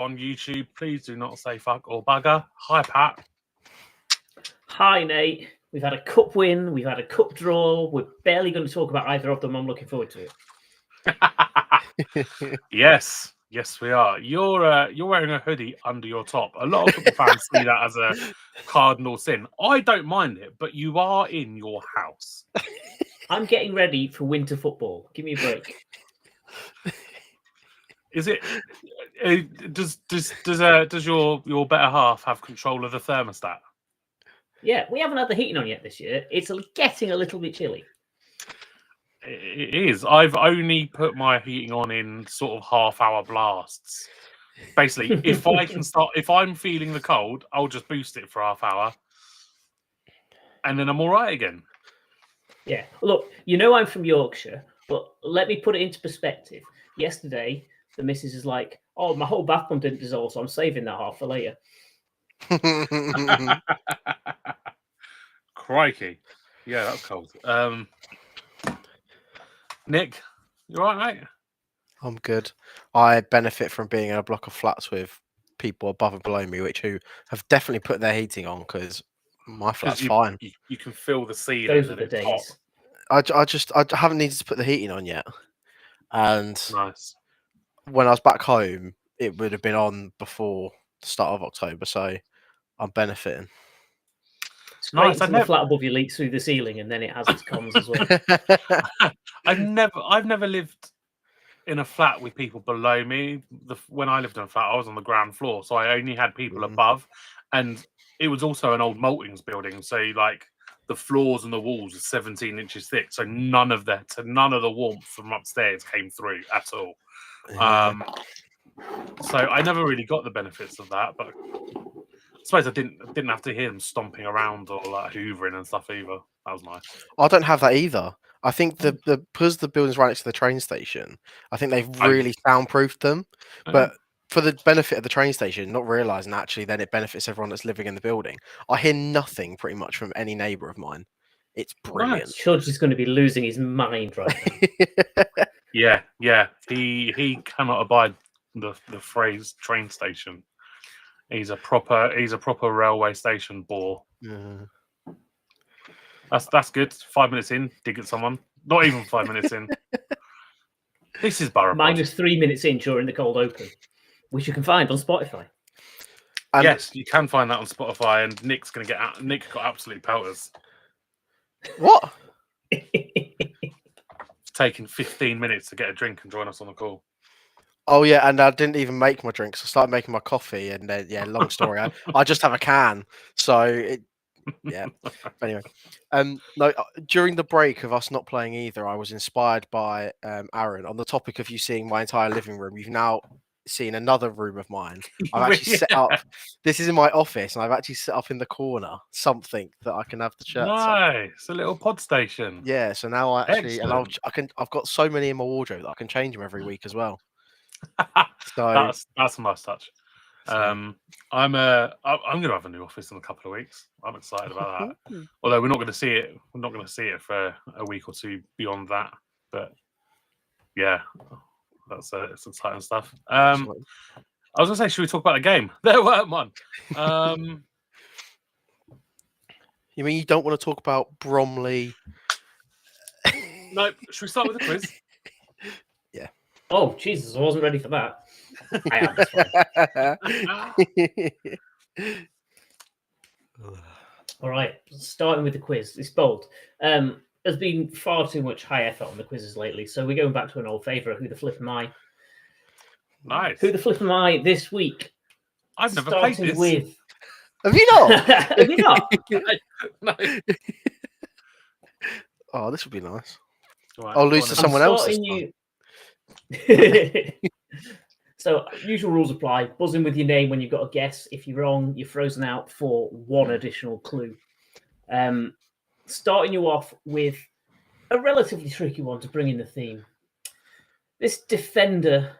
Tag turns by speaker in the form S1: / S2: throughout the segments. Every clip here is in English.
S1: on YouTube, please do not say fuck or bugger. Hi, Pat.
S2: Hi, Nate. We've had a cup win. We've had a cup draw. We're barely going to talk about either of them. I'm looking forward to
S1: it. Yes, we are. You're wearing a hoodie under your top. A lot of football fans see that as a cardinal sin. I don't mind it, but you are in your house.
S2: I'm getting ready for winter football. Give me a break.
S1: Is it? Does your better half have control of the thermostat?
S2: Yeah, we haven't had the heating on yet this year. It's getting a little bit chilly.
S1: It is. I've only put my heating on in sort of half-hour blasts. Basically, if I'm feeling the cold, I'll just boost it for half hour, and then I'm all right again.
S2: Yeah. Look, you know I'm from Yorkshire, but let me put it into perspective. Yesterday, the missus is like, "Oh, my whole bath pump didn't dissolve, so I'm saving that half for later."
S1: Crikey. Yeah, that's cold. Nick, you all right, mate?
S3: I'm good. I benefit from being in a block of flats with people above and below me, who have definitely put their heating on because my flat's fine.
S1: You can feel the ceiling.
S2: Those are the days.
S3: I haven't needed to put the heating on yet, and
S1: nice.
S3: When I was back home, it would have been on before the start of October, so I'm benefiting.
S2: It's great until the flat above you leaks through the ceiling, and then it has its cons as well.
S1: I've never lived in a flat with people below me. When I lived in a flat, I was on the ground floor, so I only had people above, and it was also an old Maltings building, so like the floors and the walls are 17 inches thick, so none of the warmth from upstairs came through at all. Yeah. So I never really got the benefits of that, but I suppose I didn't have to hear them stomping around or like hoovering and stuff either. That was nice.
S3: I don't have that either. I think because the building's right next to the train station, I think they've really soundproofed them. But for the benefit of the train station, not realising actually then it benefits everyone that's living in the building. I hear nothing pretty much from any neighbour of mine. It's brilliant.
S2: George is going to be losing his mind right
S1: now. Yeah. He cannot abide the phrase train station. He's a proper railway station bore.
S3: Yeah.
S1: That's good. 5 minutes in, dig at someone. Not even 5 minutes in. This is Boropod.
S2: Minus 3 minutes in during the cold open, which you can find on Spotify.
S1: Yes, you can find that on Spotify, and Nick's going to get out. Nick got absolute pelters.
S3: What?
S1: It's taken 15 minutes to get a drink and join us on the call.
S3: Oh yeah, and I didn't even make my drinks. I started making my coffee, and then long story. I just have a can, so Anyway, no. During the break of us not playing either, I was inspired by Aaron on the topic of you seeing my entire living room. You've now seen another room of mine. I've actually set up. This is in my office, and I've actually set up in the corner something that I can have the shirts.
S1: Nice, it's a little pod station.
S3: Yeah, so now I actually, I've got so many in my wardrobe that I can change them every week as well.
S1: So that's a must touch. I'm gonna have a new office in a couple of weeks. I'm excited about that. Although we're not going to see it. We're not going to see it for a week or two beyond that. But yeah, it's exciting stuff. I was going to say, should we talk about the game? There weren't one.
S3: You mean you don't want to talk about Bromley?
S1: No. Should we start with the quiz?
S3: Yeah.
S2: Oh Jesus, I wasn't ready for that. All right, starting with the quiz. It's bold. There's been far too much high effort on the quizzes lately, so we're going back to an old favourite. Who the flip am I?
S1: Nice.
S2: Who the flip am I this week?
S1: I've never played this.
S2: With...
S3: Have you not?
S2: Have you not?
S1: No.
S3: Oh, this would be nice.
S1: Right,
S3: I'll lose to someone else.
S2: So, usual rules apply. Buzz in with your name when you've got a guess. If you're wrong, you're frozen out for one additional clue. Starting you off with a relatively tricky one to bring in the theme. This defender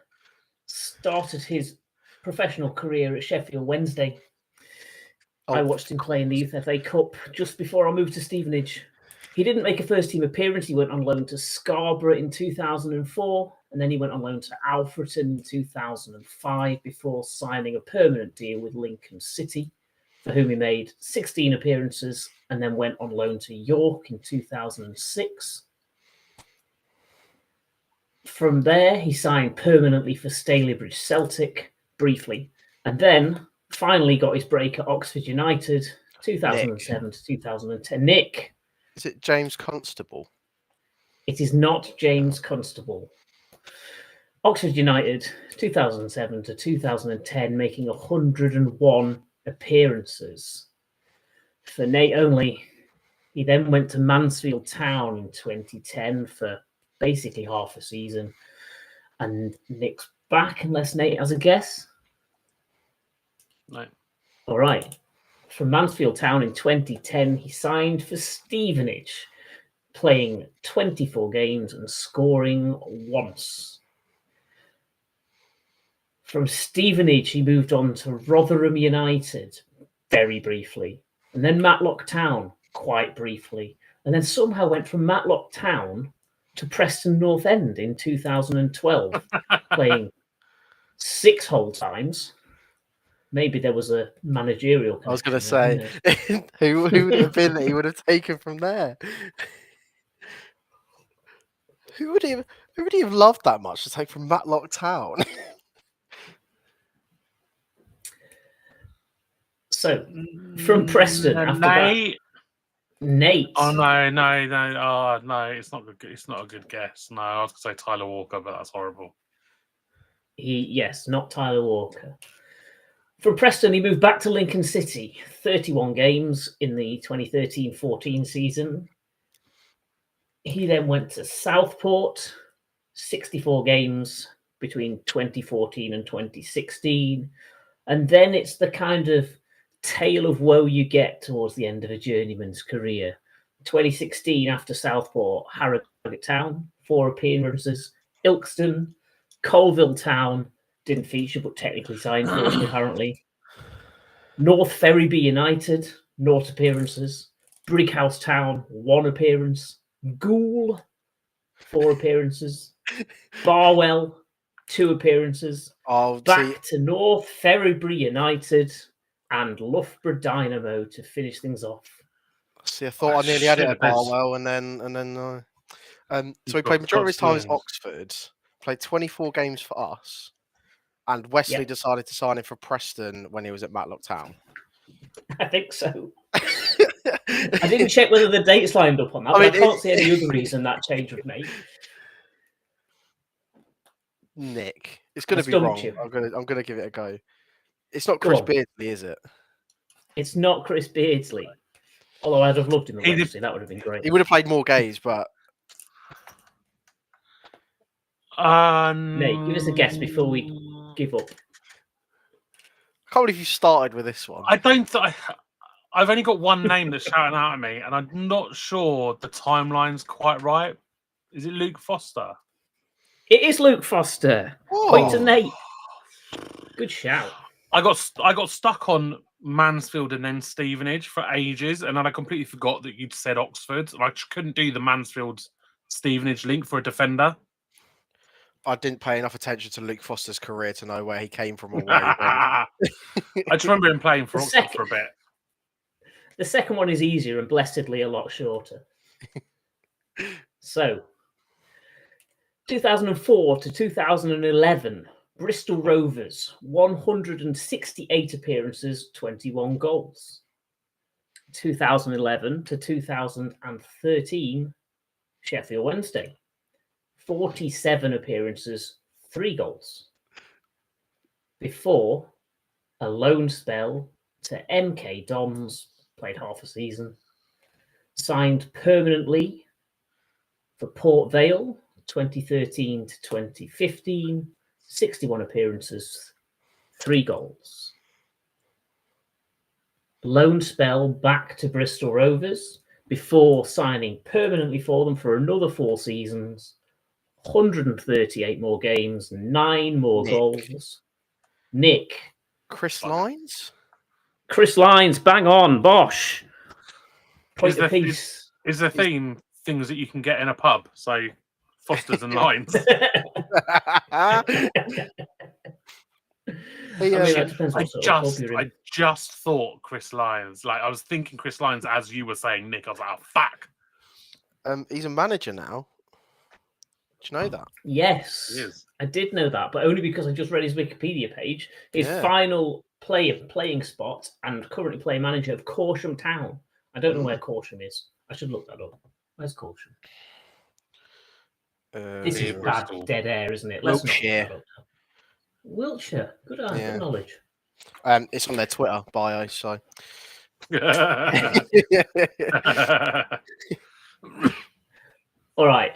S2: started his professional career at Sheffield Wednesday. I watched him play in the Youth FA Cup just before I moved to Stevenage. He didn't make a first-team appearance. He went on loan to Scarborough in 2004. and then he went on loan to Alfreton in 2005 before signing a permanent deal with Lincoln City, for whom he made 16 appearances and then went on loan to York in 2006. From there, he signed permanently for Stalybridge Celtic briefly, and then finally got his break at Oxford United 2007 to 2010. Nick.
S3: Is it James Constable?
S2: It is not James Constable. Oxford United 2007 to 2010, making 101 appearances. For Nate only, he then went to Mansfield Town in 2010 for basically half a season. And Nick's back, unless Nate has a guess.
S1: No.
S2: All right. From Mansfield Town in 2010, he signed for Stevenage, playing 24 games and scoring once. From Stevenage, he moved on to Rotherham United very briefly, and then Matlock Town quite briefly, and then somehow went from Matlock Town to Preston North End in 2012, playing 6 whole times. Maybe there was a managerial.
S3: I was going to say, who would it have been that he would have taken from there? Who would he have loved that much to take from Matlock Town?
S2: So, from Preston, after
S1: Nate.
S2: that, Nate.
S1: Oh no! Oh no! It's not good. It's not a good guess. No, I was going to say Tyler Walker, but that's horrible.
S2: Yes, not Tyler Walker. From Preston, he moved back to Lincoln City, 31 games in the 2013-14 season. He then went to Southport, 64 games between 2014 and 2016. And then it's the kind of tale of woe you get towards the end of a journeyman's career. 2016, after Southport, Harrogate Town, 4 appearances. Ilkeston, Colville Town, didn't feature, but technically signed for us, apparently. North Ferriby United, 0 appearances. Brighouse Town, 1 appearance. Goole, 4 appearances. Barwell, 2 appearances. Back to North Ferriby United and Loughborough Dynamo to finish things off.
S3: See, I thought I nearly had it at Barwell, and then. So he played majority of his time at Oxford. Played 24 games for us. And Wesley decided to sign him for Preston when he was at Matlock Town.
S2: I think so. I didn't check whether the dates lined up on that, but I can't see any other reason that change would make.
S3: Nick, it's going to be wrong. I'm going to give it a go. It's not Chris Beardsley, is it?
S2: It's not Chris Beardsley. Although I'd have loved him at Wednesday. That would have been great.
S3: He would have played more games, but...
S2: Nate, give us a guess before we give up.
S3: I can't believe you started with this one.
S1: I've only got one name that's shouting out at me, and I'm not sure the timeline's quite right. Is it Luke Foster?
S2: It is Luke Foster. Point to Nate. Good shout. I
S1: got stuck on Mansfield and then Stevenage for ages, and then I completely forgot that you'd said Oxford, and I couldn't do the Mansfield Stevenage link for a defender.
S3: I didn't pay enough attention to Luke Foster's career to know where he came from or where he went.
S1: I just remember him playing for Oxford for a bit.
S2: The second one is easier and blessedly a lot shorter. So, 2004 to 2011, Bristol Rovers, 168 appearances, 21 goals. 2011 to 2013, Sheffield Wednesday, 47 appearances, 3 goals. Before a loan spell to MK Dons, played half a season, signed permanently for Port Vale, 2013 to 2015, 61 appearances, 3 goals. Loan spell back to Bristol Rovers before signing permanently for them for another 4 seasons, 138 more games, 9 more goals. Nick.
S3: Chris Lines?
S2: Chris Lines, bang on, Bosch. Point of peace.
S1: Is the theme things that you can get in a pub? So Fosters and Lines.
S2: I mean, that depends what sort of pub you're in.
S1: I just thought Chris Lyons. Like I was thinking Chris Lyons as you were saying, Nick. I was like, oh fuck.
S3: He's a manager now. Do you know that?
S2: Yes,
S1: He is.
S2: I did know that, but only because I just read his Wikipedia page. His
S3: Yeah.
S2: final playing spot and currently playing manager of Corsham Town. I don't know where Corsham is. I should look that up. Where's Corsham? This is
S1: Near
S2: bad
S1: Bristol.
S2: dead air, isn't it? Let's not look
S3: Wiltshire.
S2: that up. Wiltshire. Good eye,
S3: Yeah.
S2: good knowledge.
S3: It's on their Twitter bio, so.
S2: All right.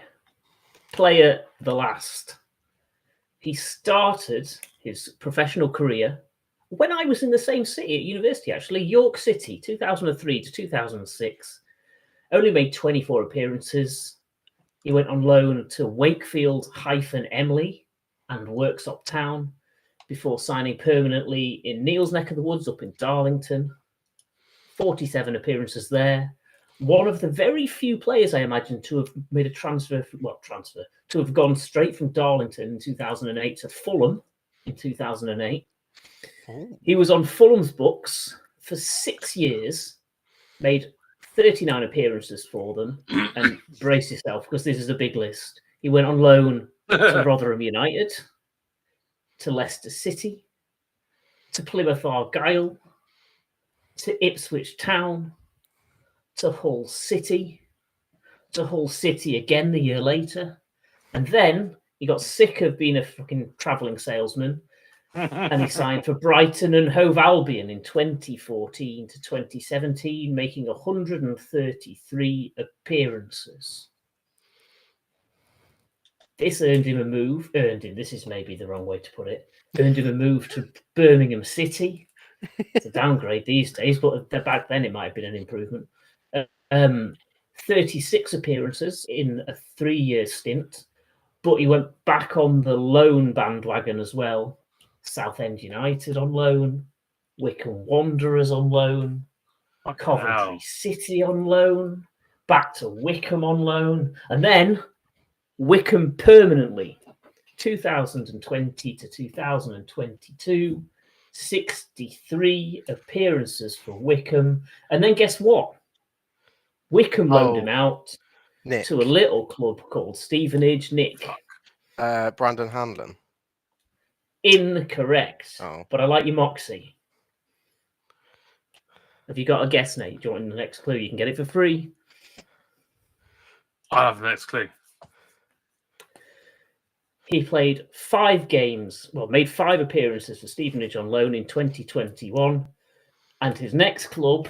S2: Player the last. He started his professional career when I was in the same city at university, actually, York City, 2003 to 2006. Only made 24 appearances. He went on loan to Wakefield-Emley and Worksop Town before signing permanently in Neil's neck of the woods up in Darlington. 47 appearances there. One of the very few players, I imagine, to have made a transfer, to have gone straight from Darlington in 2008 to Fulham in 2008.
S3: Ooh.
S2: He was on Fulham's books for 6 years, made 39 appearances for them, and brace yourself because this is a big list. He went on loan to Rotherham United, to Leicester City, to Plymouth Argyle, to Ipswich Town, to Hull City again the year later. And then he got sick of being a fucking travelling salesman and he signed for Brighton and Hove Albion in 2014 to 2017, making 133 appearances. This earned him a move. This is maybe the wrong way to put it. Earned him a move to Birmingham City. It's a downgrade these days, but back then it might have been an improvement. 36 appearances in a 3-year stint, but he went back on the loan bandwagon as well. Southend United on loan, Wycombe Wanderers on loan, Coventry City on loan, back to Wycombe on loan, and then Wycombe permanently, 2020 to 2022, 63 appearances for Wycombe. And then guess what? Wycombe loaned him out
S3: Nick.
S2: to a little club called Stevenage. Nick.
S3: Brandon Hanlon.
S2: Incorrect.
S3: Oh.
S2: But I like your moxie. Have you got a guess, Nate? Do you want the next clue? You can get it for free.
S1: I have the next clue.
S2: He played 5 games, made 5 appearances for Stevenage on loan in 2021. And his next club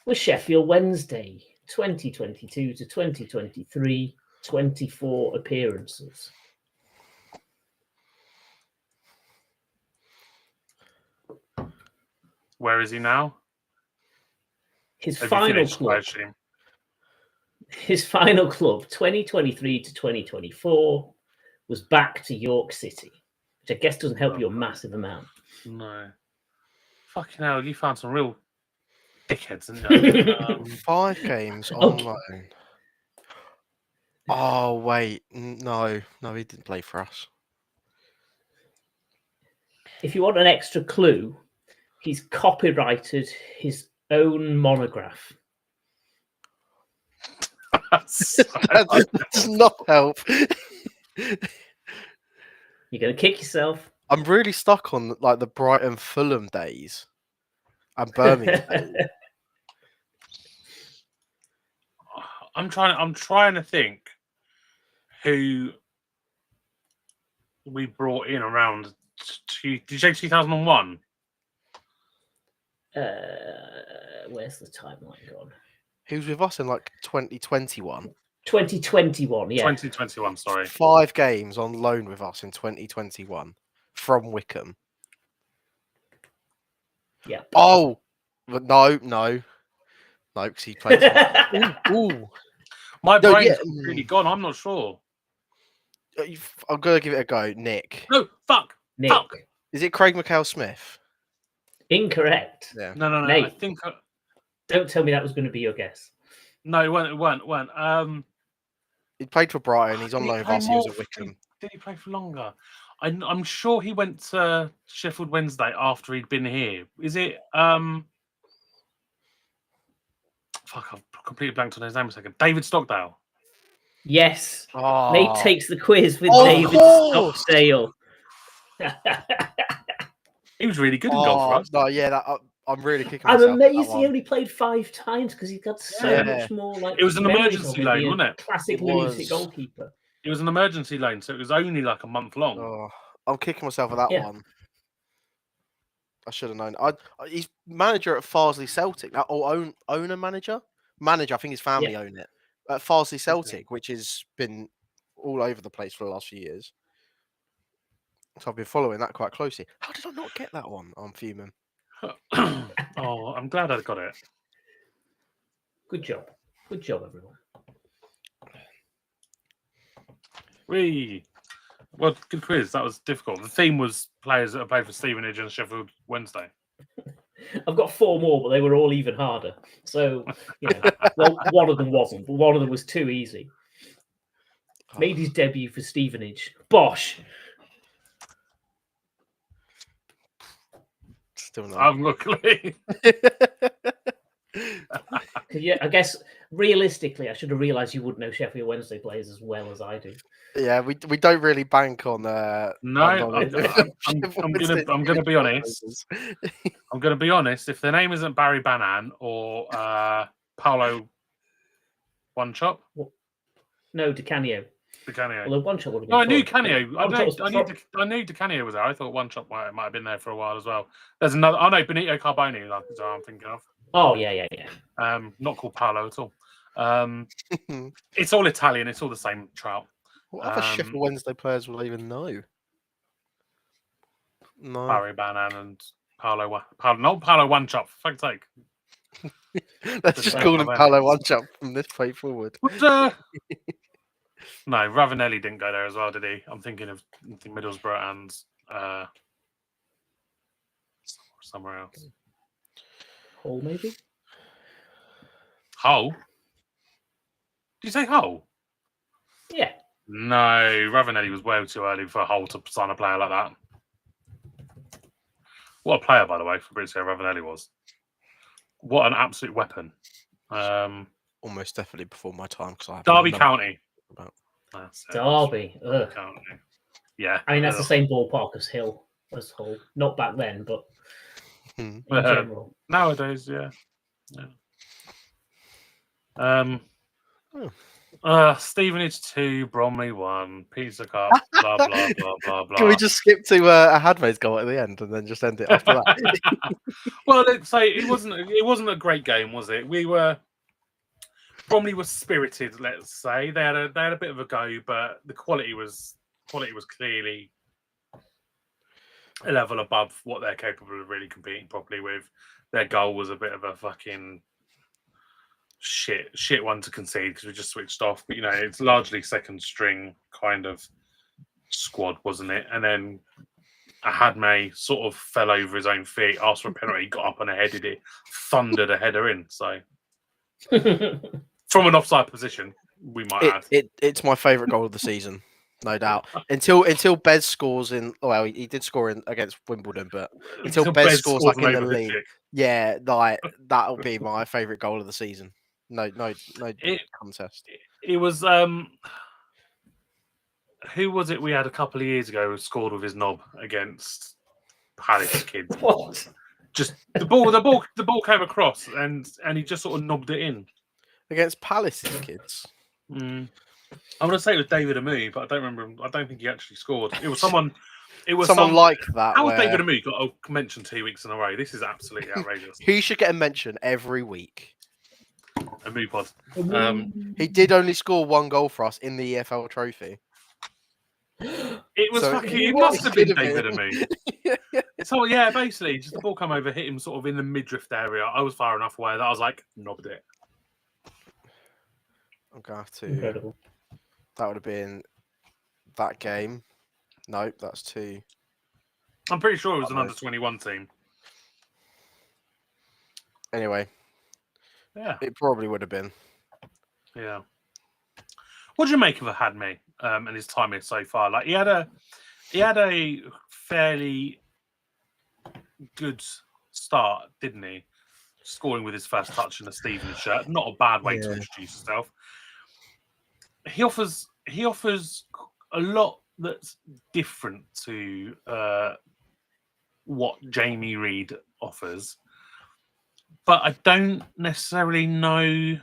S2: was Sheffield Wednesday, 2022 to 2023, 24 appearances.
S1: Where is he now?
S2: His final club, 2023 to 2024, was back to York City, which I guess doesn't help you a massive amount.
S1: No. Fucking hell, you found some real dickheads, didn't you?
S3: 5 games on loan. Oh, wait. No, he didn't play for us.
S2: If you want an extra clue, he's copyrighted his own monograph.
S3: That does not help.
S2: You're going to kick yourself.
S3: I'm really stuck on like the Brighton Fulham days and Birmingham days.
S1: I'm trying to think who we brought in around. Did you say 2001?
S2: Where's the timeline gone?
S3: He was with us in like 2021.
S2: 2021, yeah.
S1: 2021, sorry.
S3: 5 games on loan with us in 2021 from Wycombe.
S2: Yeah.
S3: Oh, but no, because he played. Ooh.
S1: My brain's really gone. I'm not sure.
S3: I'm gonna give it a go, Nick.
S1: No, fuck.
S2: Nick.
S1: Fuck.
S3: Is it Craig McHale-Smith?
S2: Incorrect.
S3: Yeah.
S1: No.
S2: Nate.
S1: I think.
S2: Don't tell me that was going to be your guess.
S1: No, it weren't.
S3: He played for Brighton. He's on
S1: Did he
S3: loan with
S1: play
S3: us. He was
S1: more?
S3: at Wickham.
S1: Did he play for longer? I'm sure he went to Sheffield Wednesday after he'd been here. Is it? Fuck, I've completely blanked on his name a second. David Stockdale.
S2: Yes.
S3: Oh,
S2: Nate takes the quiz with
S3: Of
S2: David
S3: course!
S2: Stockdale.
S1: He was really good in goal for us.
S3: No, yeah, I'm really kicking
S2: I'm
S3: myself. for that
S2: amazed he
S3: one.
S2: only played 5 times because he's got so
S3: Yeah.
S2: much more like.
S1: It was an
S2: memories
S1: emergency
S2: of
S1: loan,
S2: being
S1: wasn't it?
S2: Classic
S3: It
S2: lunatic
S3: was.
S2: goalkeeper.
S1: It was an emergency loan, so it was only like a month long.
S3: Oh, I'm kicking myself for that
S2: Yeah.
S3: one. I should have known. He's manager at Farsley Celtic now, or owner manager. Manager, I think his family own it at Farsley Celtic, which has been all over the place for the last few years. So I've been following that quite closely. How did I not get that one? I'm fuming.
S1: Oh, I'm glad I got it.
S2: Good job, everyone.
S1: Well, good quiz. That was difficult. The theme was players that have played for Stevenage and Sheffield Wednesday.
S2: I've got 4 more, but they were all even harder. So, well, one of them wasn't, but one of them was too easy. Made his debut for Stevenage. Bosh.
S3: Still not.
S1: Unluckily.
S2: Yeah, I guess realistically, I should have realised you would know Sheffield Wednesday players as well as I do.
S3: Yeah, we don't really bank on.
S1: No, I'm gonna be honest. I'm gonna be honest. If their name isn't Barry Banan or Paolo One Chop,
S2: No, Di Canio. Although One Chop would have been.
S1: No, I knew
S2: fun.
S1: Canio. I knew Di Canio was there. I thought One Chop might have been there for a while as well. There's another. Oh no, Benito Carboni. Like is what I'm thinking of.
S2: Oh yeah.
S1: Not called Paolo at all. It's all Italian. It's all the same trout.
S3: What other Sheffield Wednesday players will I even know? No.
S1: Barry Banan and Paolo. Not Paolo One Chop. For fuck's sake.
S3: Let's just call him Paolo One Chop from this point forward.
S1: But, no, Ravanelli didn't go there as well, did he? I'm thinking of Middlesbrough and somewhere else.
S2: Hull, maybe?
S1: Hull? Did you say Hull?
S2: Yeah.
S1: No, Ravanelli was way too early for Hull to sign a player like that. What a player, by the way, Fabrizio Ravanelli was. What an absolute weapon.
S3: Almost definitely before my time.
S1: Derby County.
S2: Derby.
S1: County. Yeah.
S2: I mean, that's the same ballpark as Hull. Not back then, but in general.
S1: Nowadays, yeah. Stevenage 2, Bromley 1, Pizza Cup, blah, blah, blah, blah, blah.
S3: Can we just skip to a Hadmay's goal at the end and then just end it after that?
S1: Well, let's say it wasn't a great game, was it? Bromley was spirited, let's say. They had a bit of a go, but the quality was clearly a level above what they're capable of really competing properly with. Their goal was a bit of a fucking shit one to concede because we just switched off. But it's largely second string kind of squad, wasn't it? And then Hadmay sort of fell over his own feet, asked for a penalty, got up and headed it, thundered a header in. So from an offside position, we might add.
S3: It's my favourite goal of the season, no doubt. Until Bez scores in. Well, he did score against Wimbledon, but until Bez scores like in the league, yeah, like that'll be my favourite goal of the season. No contest.
S1: It was who was it we had a couple of years ago who scored with his knob against Palace kids?
S2: What?
S1: Just the ball came across and he just sort of knobbed it in
S3: against Palace's kids.
S1: I'm gonna say it was David Amu, but I don't remember him. I don't think he actually scored. It was someone.
S3: Like that.
S1: How David Amu got a mention 2 weeks in a row? This is absolutely outrageous.
S3: He should get a mention every week.
S1: Amu pod.
S3: He did only score 1 goal for us in the EFL trophy.
S1: It was fucking. It must have been David Amu. So yeah, basically, just the ball come over, hit him sort of in the midriff area. I was far enough away that I was like, knobbed it.
S3: I'm gonna have to.
S2: Incredible.
S3: That would have been that game. No, that's 2.
S1: I'm pretty sure it was an under-21 team.
S3: Anyway,
S1: yeah,
S3: it probably would have been.
S1: Yeah. What do you make of Hadme and his time here so far? Like he had a fairly good start, didn't he? Scoring with his first touch in a Stevens shirt. Not a bad way to introduce yourself. He offers a lot that's different to what Jamie Reid offers, but I don't necessarily know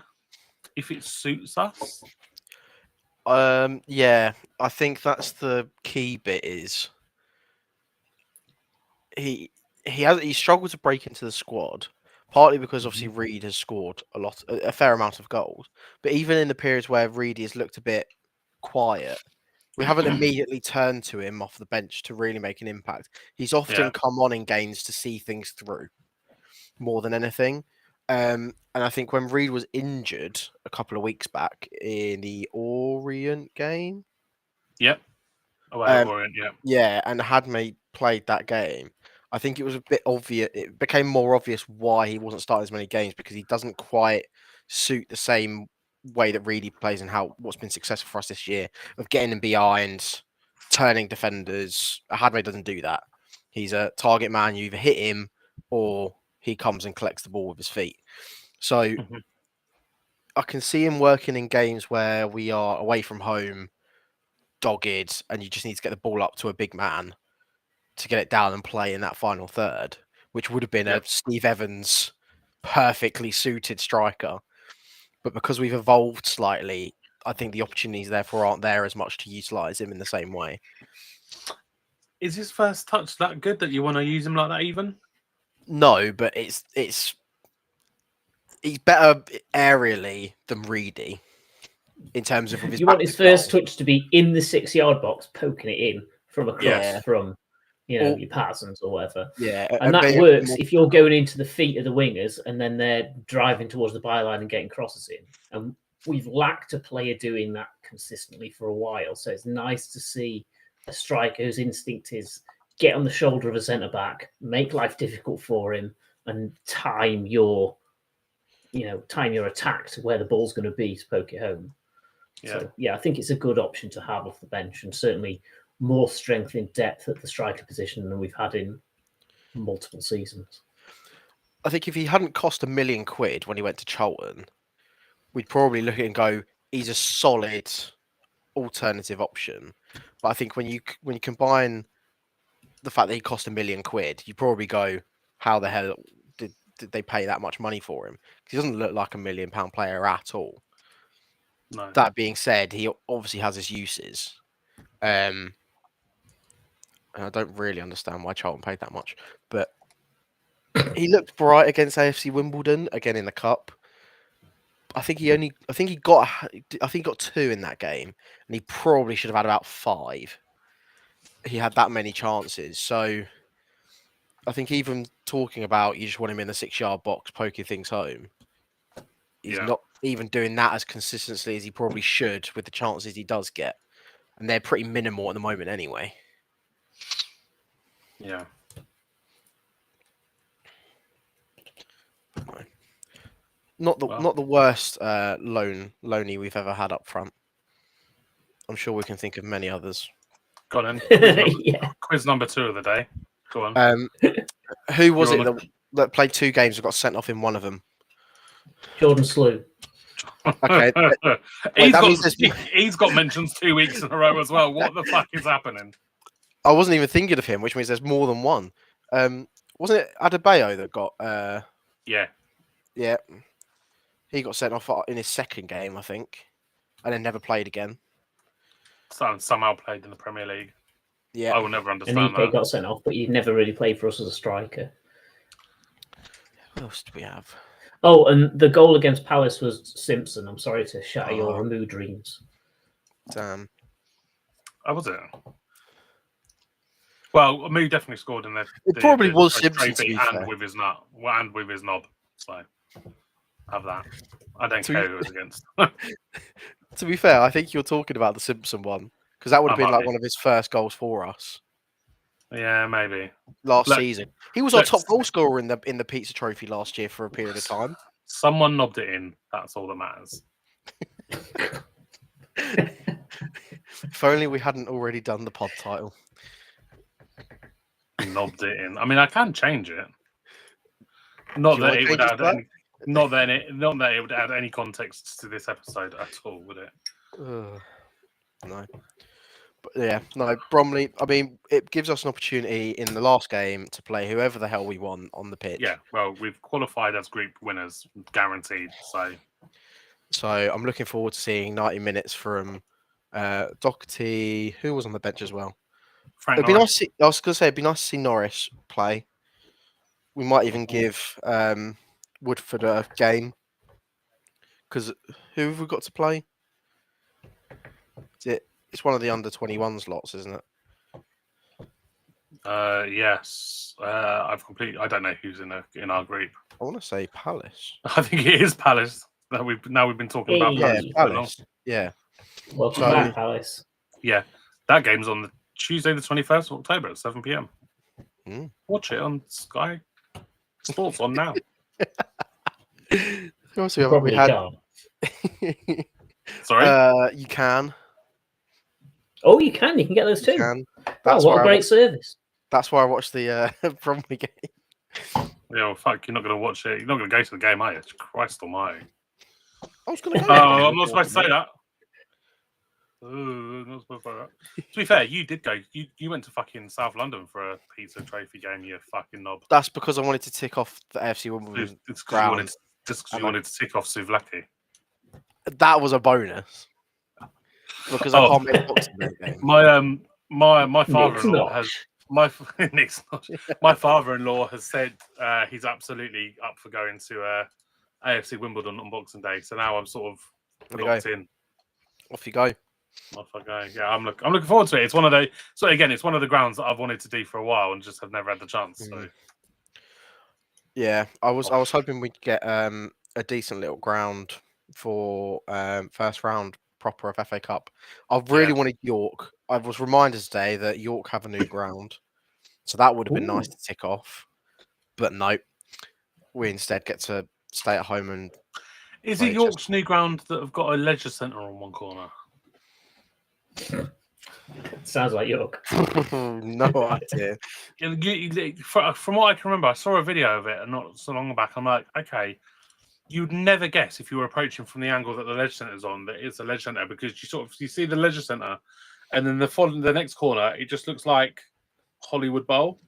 S1: if it suits us.
S3: Yeah, I think that's the key bit. Is he struggled to break into the squad, partly because obviously Reid has scored a fair amount of goals, but even in the periods where Reid has looked a bit quiet, we haven't immediately turned to him off the bench to really make an impact. He's often come on in games to see things through more than anything. And I think when Reid was injured a couple of weeks back in the Orient game,
S1: Yep. Away at Orient,
S3: and Hadme played that game, I think it was a bit obvious. It became more obvious why he wasn't starting as many games, because he doesn't quite suit the same way that Reedy plays and what's been successful for us this year of getting in behind, turning defenders. Hadme doesn't do that. He's a target man. You either hit him or he comes and collects the ball with his feet. So I can see him working in games where we are away from home, dogged, and you just need to get the ball up to a big man to get it down and play in that final third, which would have been a Steve Evans perfectly suited striker. But because we've evolved slightly, I think the opportunities therefore aren't there as much to utilise him in the same way.
S1: Is his first touch that good that you want to use him like that even?
S3: No, but he's better aerially than Reedy in terms of with his
S2: you want his first touch to be in the 6-yard box, poking it in from across from your Parsons or whatever.
S3: Yeah,
S2: and that works if you're going into the feet of the wingers and then they're driving towards the byline and getting crosses in. And we've lacked a player doing that consistently for a while. So it's nice to see a striker whose instinct is get on the shoulder of a centre back, make life difficult for him, and time your attack to where the ball's going to be to poke it home. So I think it's a good option to have off the bench, and certainly more strength in depth at the striker position than we've had in multiple seasons.
S3: I think if he hadn't cost £1 million when he went to Charlton, we'd probably look at it and go, he's a solid alternative option. But I think when you combine the fact that he cost £1 million, you probably go, how the hell did they pay that much money for him? Because he doesn't look like £1 million player at all.
S1: No.
S3: That being said, he obviously has his uses. And I don't really understand why Charlton paid that much, but he looked bright against AFC Wimbledon again in the cup. I think he got 2 in that game, and he probably should have had about 5. He had that many chances, so I think even talking about you just want him in the 6-yard box poking things home, he's not even doing that as consistently as he probably should with the chances he does get, and they're pretty minimal at the moment anyway.
S1: Yeah.
S3: Not the worst loanee we've ever had up front. I'm sure we can think of many others.
S1: Go on Quiz number 2 of the day. Go on.
S3: Who was it that played 2 games and got sent off in one of them?
S2: Jordan Slew.
S3: Okay.
S1: He's got mentions 2 weeks in a row as well. What the fuck is happening?
S3: I wasn't even thinking of him, which means there's more than one. Wasn't it Adebayo that got...
S1: Yeah.
S3: He got sent off in his second game, I think, and then never played again.
S1: Somehow played in the Premier League.
S3: Yeah.
S1: I will never understand
S2: and
S1: that.
S2: Got sent off, but he never really played for us as a striker.
S3: What else do we have?
S2: Oh, and the goal against Palace was Simpson. I'm sorry to shatter your Ramu dreams.
S3: Damn.
S1: Oh, was it? Well, Ramu definitely scored in there.
S3: It probably was Simpson, to be fair.
S1: And with his knob. So, have that. I don't care who it was against.
S3: To be fair, I think you're talking about the Simpson one, because that would have been like one of his first goals for us.
S1: Yeah, maybe.
S3: Last season. He was our top goal scorer in the Pizza Trophy last year for a period of time.
S1: Someone knobbed it in. That's all that matters.
S3: If only we hadn't already done the pod title.
S1: Knobbed it in. I mean, I can change it.
S3: Do
S1: Not
S3: you
S1: that
S3: wanna
S1: it would
S3: change it
S1: add
S3: to that?
S1: any. Not that it would add any context to this episode at all, would it?
S3: No. But yeah, no, Bromley. I mean, it gives us an opportunity in the last game to play whoever the hell we want on the pitch.
S1: Yeah. Well, we've qualified as group winners, guaranteed.
S3: So I'm looking forward to seeing 90 minutes from Doherty, who was on the bench as well.
S1: Frank
S3: It'd be
S1: Norris.
S3: nice. I was going to say it'd be nice to see Norris play. We might even give Woodford a game because who have we got to play? It's one of the under 21s lots, isn't it?
S1: Yes. I don't know who's in our group.
S3: I want to say Palace.
S1: I think it is Palace. That we've been talking about.
S2: Yeah,
S1: Palace for so long.
S3: Palace. Yeah.
S2: Welcome
S3: So-
S2: back, Palace.
S1: Yeah, that game's on the Tuesday, the 21st of October at 7 p.m.
S3: Mm.
S1: Watch it on Sky Sports on now.
S3: Who else we
S2: Probably
S3: had?
S2: can't.
S1: Sorry.
S3: You can.
S2: Oh, you can. You can get those too.
S3: You can.
S2: Oh,
S3: That's
S2: what
S3: why
S2: a great service.
S3: That's why I watched the Bromley game.
S1: Yeah, well, fuck, you're not going to watch it. You're not going to go to the game, are you? Christ almighty.
S3: I was going to
S1: Oh,
S3: go.
S1: I'm not supposed to say that. I'm not supposed to say that. To be fair, you did go. You went to fucking South London for a pizza trophy game, you fucking knob.
S3: That's because I wanted to tick off the AFC Wimbledon.
S1: It's
S3: ground.
S1: because you wanted to tick off Souvlaki.
S3: That was a bonus. Because I can't make Boxing Day game.
S1: My father-in-law
S2: not.
S1: has Nick's not. My father-in-law has said he's absolutely up for going to AFC Wimbledon on Boxing Day. So now I'm sort of
S3: There you
S1: locked
S3: go.
S1: in.
S3: Off you go.
S1: Off I go. Yeah, I'm looking forward to it. It's one of the it's one of the grounds that I've wanted to do for a while and just have never had the chance. So
S3: Yeah, I was hoping we'd get a decent little ground for first round proper of FA Cup. I really wanted York. I was reminded today that York have a new ground, so that would have been nice to tick off. But no, we instead get to stay at home and.
S1: is
S3: play
S1: it York's new ground that have got a leisure centre on one corner?
S2: Sounds like York.
S3: No idea.
S1: From what I can remember, I saw a video of it not so long back. I'm like, okay, you'd never guess if you were approaching from the angle that the leisure centre is on that it's a leisure centre because you see the leisure centre, and then the next corner it just looks like Hollywood Bowl.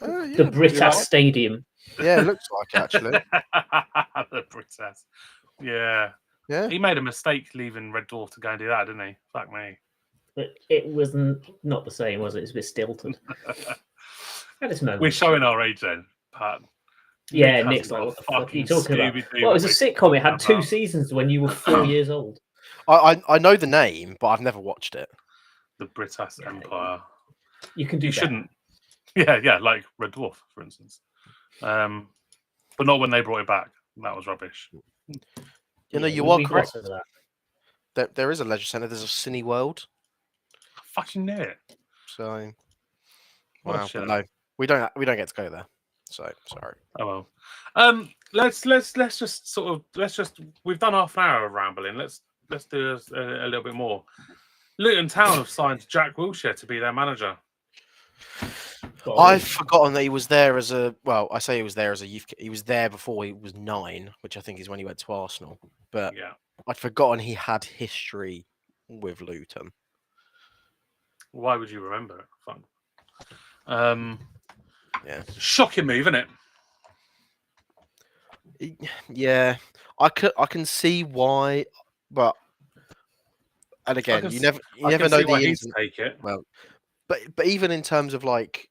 S3: Yeah,
S2: The Britas Stadium.
S3: yeah, it looks like it, actually.
S1: The Britas. Yeah.
S3: Yeah.
S1: He made a mistake leaving Red Dwarf to go and do that, didn't he? Fuck me.
S2: But it wasn't not the same, was it? It's a bit stilted. At this moment.
S1: We're showing our age then, Pat.
S2: Yeah,
S1: Nick
S2: Nick's
S1: hasn't
S2: like,
S1: got
S2: what the fuck are you
S1: fucking
S2: talking about?
S1: Scooby-Doo
S2: Well, it was a
S1: what we're
S2: sitcom. It had
S1: talking
S2: 2
S1: about.
S2: seasons when you were 4 years old.
S3: I know the name, but I've never watched it.
S1: The Britas Empire.
S2: You can do
S1: You
S2: better.
S1: shouldn't. Yeah, like Red Dwarf, for instance. But not when they brought it back. That was rubbish.
S3: You know,
S2: Yeah,
S3: you
S2: we
S3: are
S2: got
S3: correct.
S2: to that.
S3: There is a leisure centre. There's a Cine World.
S1: I fucking knew it.
S3: So,
S1: What a
S3: wow,
S1: shit.
S3: but no, we don't get to go there. So sorry.
S1: Oh well. Let's just we've done half an hour of rambling. Let's do a little bit more. Luton Town have signed Jack Wilshere to be their manager.
S3: I've forgotten that he was there as a I say he was there as a youth. He was there before he was 9, which I think is when he went to Arsenal. But
S1: Yeah.
S3: I'd forgotten he had history with Luton.
S1: Why would you remember it? Fun.
S3: Yeah.
S1: Shocking move, isn't it?
S3: Yeah, I can see why, but and again,
S1: can
S3: you
S1: s-
S3: never
S1: I
S3: never
S1: can
S3: know
S1: see why
S3: the
S1: he'd
S3: ins and
S1: take it.
S3: well, but even in terms of like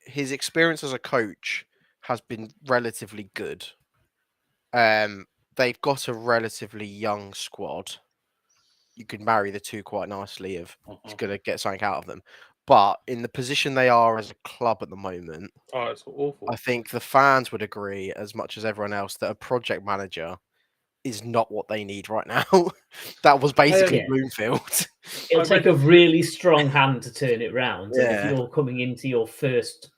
S3: his experience as a coach has been relatively good. They've got a relatively young squad. You could marry the two quite nicely. He's going to get something out of them, but in the position they are as a club at the moment,
S1: Oh, it's awful.
S3: I think the fans would agree as much as everyone else that a project manager is not what they need right now. That was basically
S2: Yeah.
S3: Bloomfield.
S2: It'll take a really strong hand to turn it round. And
S3: Yeah.
S2: if you're coming into your first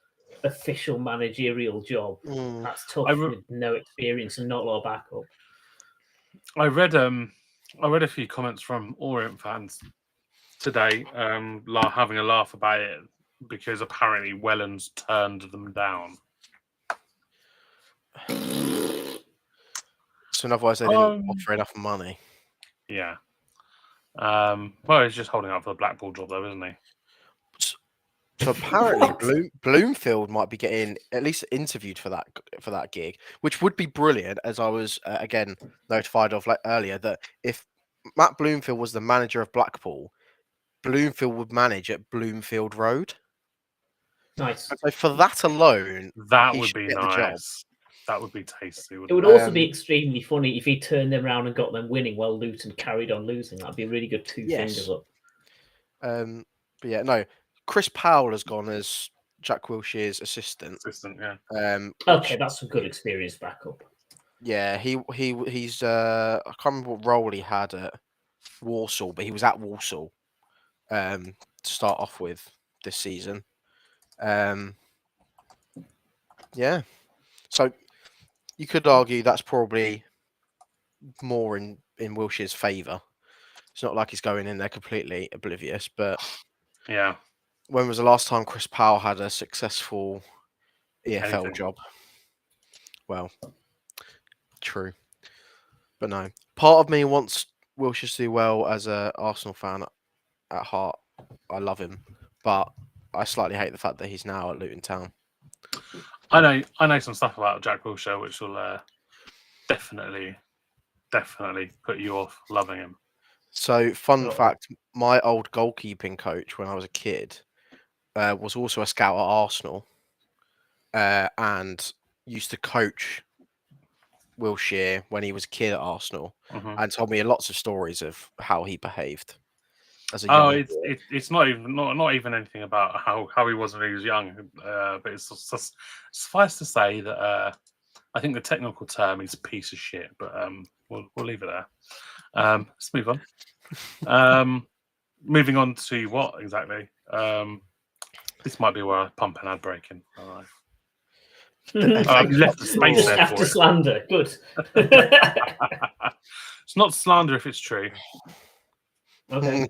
S2: official managerial job, that's tough
S1: I re-
S2: with no experience and not a lot of backup.
S1: I read I read a few comments from Orient fans today, having a laugh about it because apparently Wellens turned them down.
S3: So in other words, they didn't offer enough money.
S1: Yeah. Well, he's just holding out for the Blackpool job, though, isn't he?
S3: So apparently, Bloomfield might be getting at least interviewed for that gig, which would be brilliant. As I was again notified of earlier, that if Matt Bloomfield was the manager of Blackpool, Bloomfield would manage at Bloomfield Road.
S2: Nice.
S3: So for that alone,
S1: that
S3: he
S1: would
S3: should
S1: be
S3: get the job.
S1: nice. That would be tasty.
S2: It would also be extremely funny if he turned them around and got them winning while Luton carried on losing. That'd be a really good two fingers up.
S3: But yeah, no. Chris Powell has gone as Jack Wilshere's assistant.
S1: Yeah.
S2: Okay, that's a good experience backup.
S3: Yeah, he's I can't remember what role he had at Walsall, but he was at Walsall to start off with this season. Yeah. So you could argue that's probably more in Wilshere's favour. It's not like he's going in there completely oblivious, but
S1: yeah.
S3: When was the last time Chris Powell had a successful EFL job? Well, true. But no. Part of me wants Wilshere to do well as an Arsenal fan at heart. I love him. But I slightly hate the fact that he's now at Luton Town.
S1: I know some stuff about Jack Wilshere which will definitely put you off loving him.
S3: So, fun fact, my old goalkeeping coach when I was a kid was also a scout at Arsenal and used to coach Wilshere when he was a kid at Arsenal and told me lots of stories of how he behaved as a young boy.
S1: It's not even anything about how he was when he was young, but it's just suffice to say that I think the technical term is piece of shit, but we'll leave it there. Let's move on. Moving on to what exactly? This might be where I pump an ad break in. All right. I've left the space there
S2: after slander. Good.
S1: It's not slander if it's true.
S2: Okay.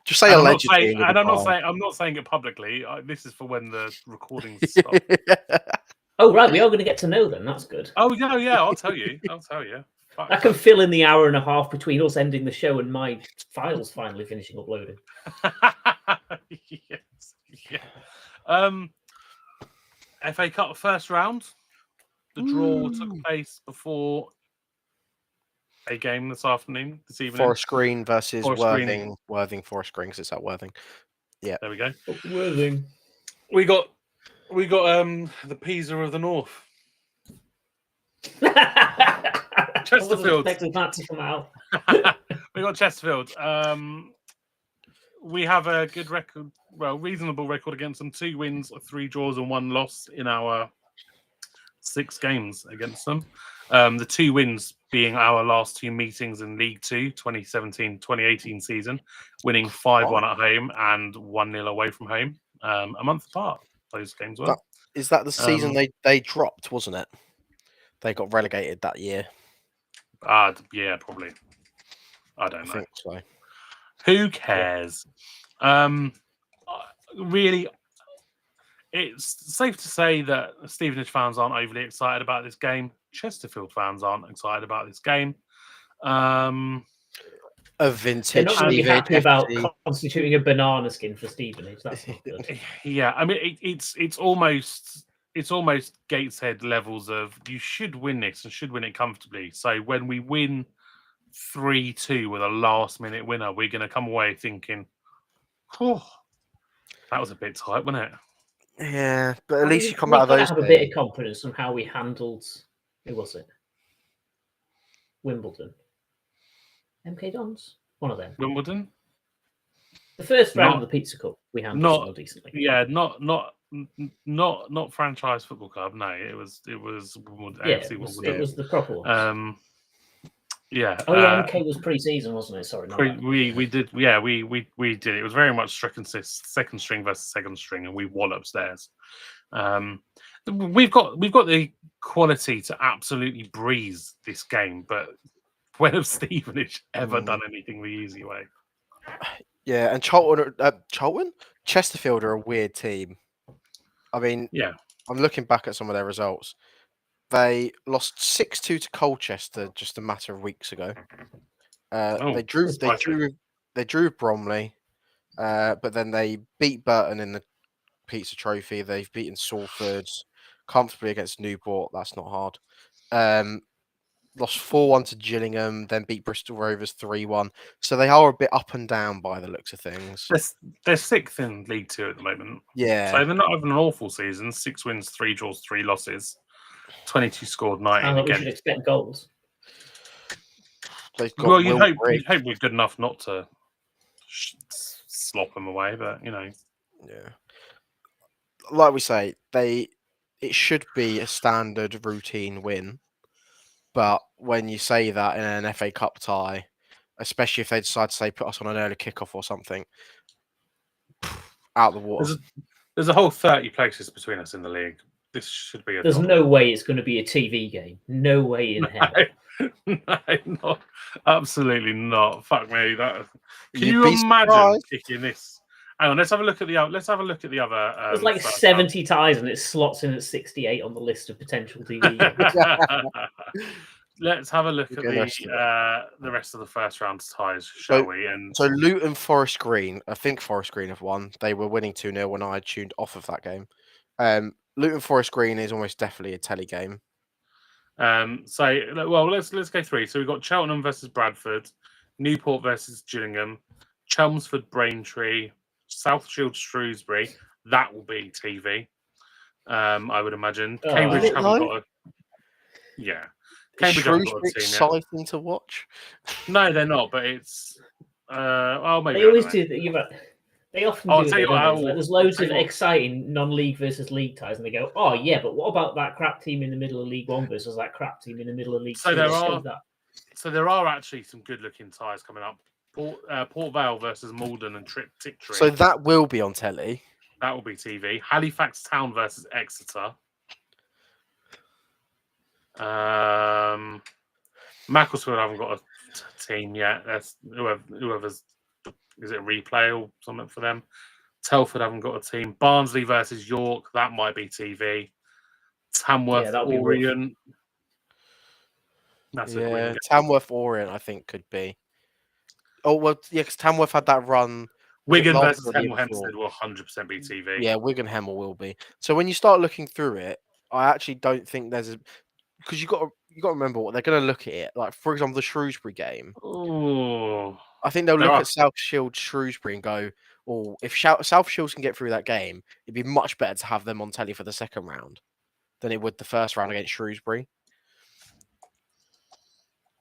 S3: Just say allegedly.
S1: I'm not saying it publicly. This is for when the recordings stop.
S2: Oh right, we are going to get to know them. That's good.
S1: Oh yeah. I'll tell you.
S2: I can fill in the hour and a half between us ending the show and my files finally finishing uploading.
S1: Yes. Yeah. FA Cup first round. The draw took place before a game this evening.
S3: Forest Green versus
S1: Worthing.
S3: Worthing Forest Green, because it's at Worthing. Yeah.
S1: There we go.
S2: Worthing.
S1: We got the Pisa of the North. Chesterfield.
S2: I wasn't expecting that to come out.
S1: We got Chesterfield. We have a good record, reasonable record against them. 2 wins, 3 draws, and 1 loss in our 6 games against them. The 2 wins being our last 2 meetings in League 2, 2017-2018 season, winning 5-1 at home and 1-0 away from home, a month apart. Those games were.
S3: Is that the season they dropped, wasn't it? They got relegated that year.
S1: Yeah, probably. I don't know.
S3: I think so.
S1: Who cares? Really, it's safe to say that Stevenage fans aren't overly excited about this game. Chesterfield fans aren't excited about this game.
S3: A vintage.
S2: They're not really happy about constituting a banana skin for Stevenage. That's not good.
S1: Yeah, I mean it's almost Gateshead levels of you should win this and should win it comfortably. So when we win 3-2 with a last-minute winner, we're going to come away thinking, "Oh, that was a bit tight, wasn't it?"
S3: Yeah, but at least you come out of those.
S2: Have a bit of confidence on how we handled. Who was it? Wimbledon. MK Dons. One of them.
S1: Wimbledon.
S2: The first round of the Pizza Cup we handled so decently.
S1: Yeah, not Franchise Football Club. No, it was Wimbledon.
S2: Yeah, it was the proper one.
S1: Yeah.
S2: Oh yeah, MK was pre-season, wasn't it? Sorry,
S1: we did. Yeah, we did. It was very much second string versus second string, and we walloped theirs. We've got the quality to absolutely breeze this game, but When have Stevenage ever done anything the easy way?
S3: Yeah, and Chesterfield are a weird team. I mean,
S1: Yeah.
S3: I'm looking back at some of their results. They lost 6-2 to Colchester just a matter of weeks ago. They drew with Bromley, but then they beat Burton in the Pizza Trophy. They've beaten Salford comfortably against Newport. That's not hard. Lost 4-1 to Gillingham, then beat Bristol Rovers 3-1. So they are a bit up and down by the looks of things.
S1: They're sixth in League Two at the moment.
S3: Yeah.
S1: So they're not having an awful season. 6 wins, 3 draws, 3 losses. 22 scored, 19
S2: we
S1: against.
S2: should expect goals.
S3: They've got
S1: Well, you'd
S3: Will
S1: hope
S3: Briggs.
S1: we're good enough not to slop them away, but you know.
S3: Yeah. Like we say, it should be a standard routine win. But when you say that in an FA Cup tie, especially if they decide to say put us on an early kickoff or something, out the water.
S1: There's a whole 30 places between us in the league. This should be a
S2: There's no way it's going to be a TV game. No way in hell.
S1: No, absolutely not. Fuck me. Can
S3: You'd
S1: you
S3: be
S1: imagine
S3: surprised.
S1: kicking this? Hang on, let's have a look at the other.
S2: There's like
S1: first
S2: 70 ties and it slots in at 68 on the list of potential TV games.
S1: round. Let's have a look at the rest of the first round ties, shall we? And
S3: So Luton Forest Green, I think Forest Green have won. They were winning 2-0 when I tuned off of that game. Luton Forest Green is almost definitely a telly game.
S1: let's go through. So we've got Cheltenham versus Bradford, Newport versus Gillingham, Chelmsford Braintree, South Shield Shrewsbury. That will be TV. I would imagine. Cambridge haven't got a. Yeah. Cambridge haven't got a team
S3: exciting
S1: yet.
S3: to watch.
S1: No, they're not. But it's. Maybe
S2: They always do that. They often do. There's loads of exciting non-league versus league ties, and they go, "Oh yeah, but what about that crap team in the middle of League One versus that crap team in the middle of League Two?"
S1: So there are actually some good-looking ties coming up. Port Vale versus Malden and Tiptree.
S3: So that will be on telly.
S1: That will be TV. Halifax Town versus Exeter. Macclesfield haven't got a team yet. That's whoever's. Is it a replay or something for them? Telford haven't got a team. Barnsley versus York. That might be TV. Tamworth Orient. That's a
S3: Tamworth Orient, I think, could be. Oh well, yeah, because Tamworth had that run.
S1: Wigan versus Hemel Hempstead will 100% be TV.
S3: Yeah, Wigan Hemel will be. So when you start looking through it, I actually don't think there's because you got to remember what they're going to look at it. Like for example, the Shrewsbury game.
S1: Oh,
S3: I think they'll look at South Shield Shrewsbury and go, "Oh, if South Shields can get through that game, it'd be much better to have them on telly for the second round than it would the first round against Shrewsbury."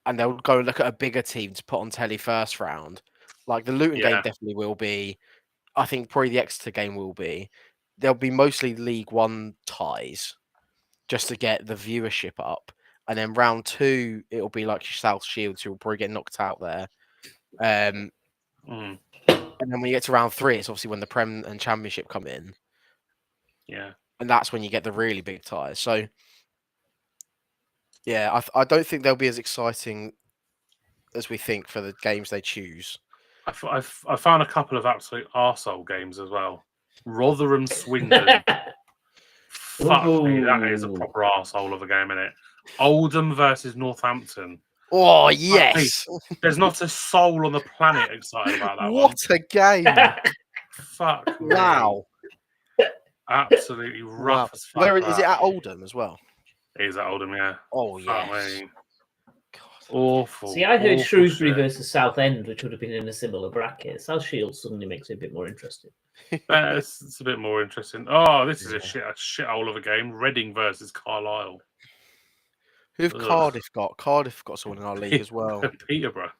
S3: And they'll go look at a bigger team to put on telly first round. Like the Luton game definitely will be. I think probably the Exeter game will be. There'll be mostly League One ties just to get the viewership up. And then round 2, it'll be like South Shields who will probably get knocked out there. And then when you get to round 3, it's obviously when the Prem and Championship come in.
S1: Yeah.
S3: And that's when you get the really big ties. So, yeah, I don't think they'll be as exciting as we think for the games they choose.
S1: I found a couple of absolute arsehole games as well. Rotherham Swindon. Fuck me, that is a proper arsehole of a game, isn't it? Oldham versus Northampton.
S3: Oh, yes.
S1: There's not a soul on the planet excited about that
S3: What a game.
S1: Fuck me.
S3: Wow.
S1: Absolutely rough as fuck.
S3: Where is it at Oldham as well?
S1: It is at Oldham, yeah.
S3: Oh, yeah.
S1: Awful.
S2: See, I heard Shrewsbury versus Southend, which would have been in a similar bracket. South Shield suddenly makes it a bit more interesting.
S1: It's a bit more interesting. Oh, this is a shithole of a game. Reading versus Carlisle.
S3: Who've Cardiff got? Cardiff got someone in our league as well.
S1: Peterborough.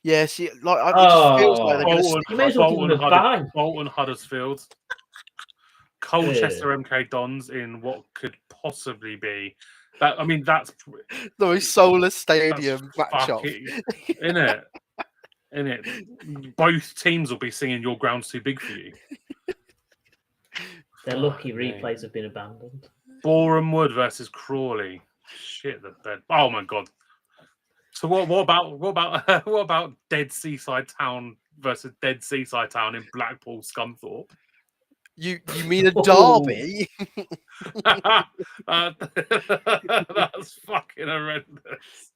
S3: Yeah, see, like it just feels like they're
S1: Bolton, Huddersfield, Colchester, MK Dons in what could possibly be that. I mean, that's
S3: the most soulless stadium matchup,
S1: isn't it? Both teams will be singing "Your ground's too big for you."
S2: Their lucky replays have been abandoned.
S1: Boreham Wood versus Crawley. Shit, the bed. Oh my god. So what about Dead Seaside Town versus Dead Seaside Town in Blackpool Scunthorpe?
S3: You mean a
S2: Oh.
S3: derby?
S1: That's fucking horrendous.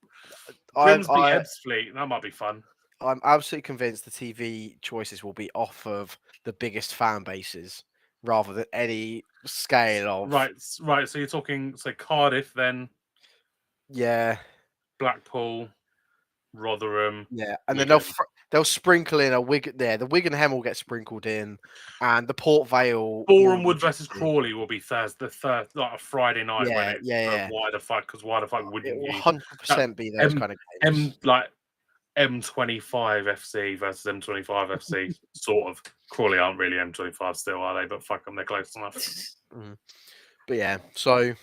S1: Grimsby Ebbsfleet, that might be fun.
S3: I'm absolutely convinced the TV choices will be off of the biggest fan bases rather than any scale of
S1: Right. So you're talking Cardiff, then
S3: yeah,
S1: Blackpool, Rotherham.
S3: yeah, and then
S1: Wigan.
S3: they'll sprinkle in a Wigan. Yeah, the Wigan Hem will get sprinkled in, and the Port Vale.
S1: Boreham Wood versus Crawley will be Thursday, like a Friday night when it's why the fuck? Because why the fuck
S3: It
S1: wouldn't
S3: will
S1: you?
S3: 100% be those kind of games.
S1: M25 FC versus M25 FC, sort of. Crawley aren't really M25 still, are they? But fuck them, they're close enough.
S3: But yeah, so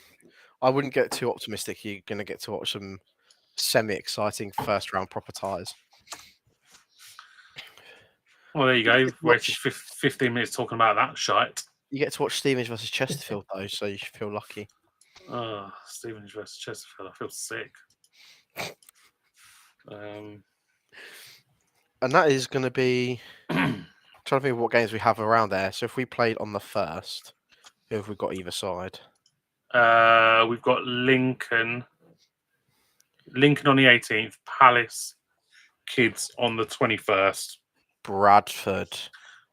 S3: I wouldn't get too optimistic. You're going to get to watch some semi-exciting first-round proper ties.
S1: Well, there you go. Wasted 15 minutes talking about that shite.
S3: You get to watch Stevenage versus Chesterfield, though, so you should feel lucky.
S1: Oh, Stevenage versus Chesterfield. I feel sick.
S3: And that is going to be... trying to think of what games we have around there. So if we played on the 1st, who have we got either side?
S1: We've got Lincoln on the 18th, Palace Kids on the 21st,
S3: Bradford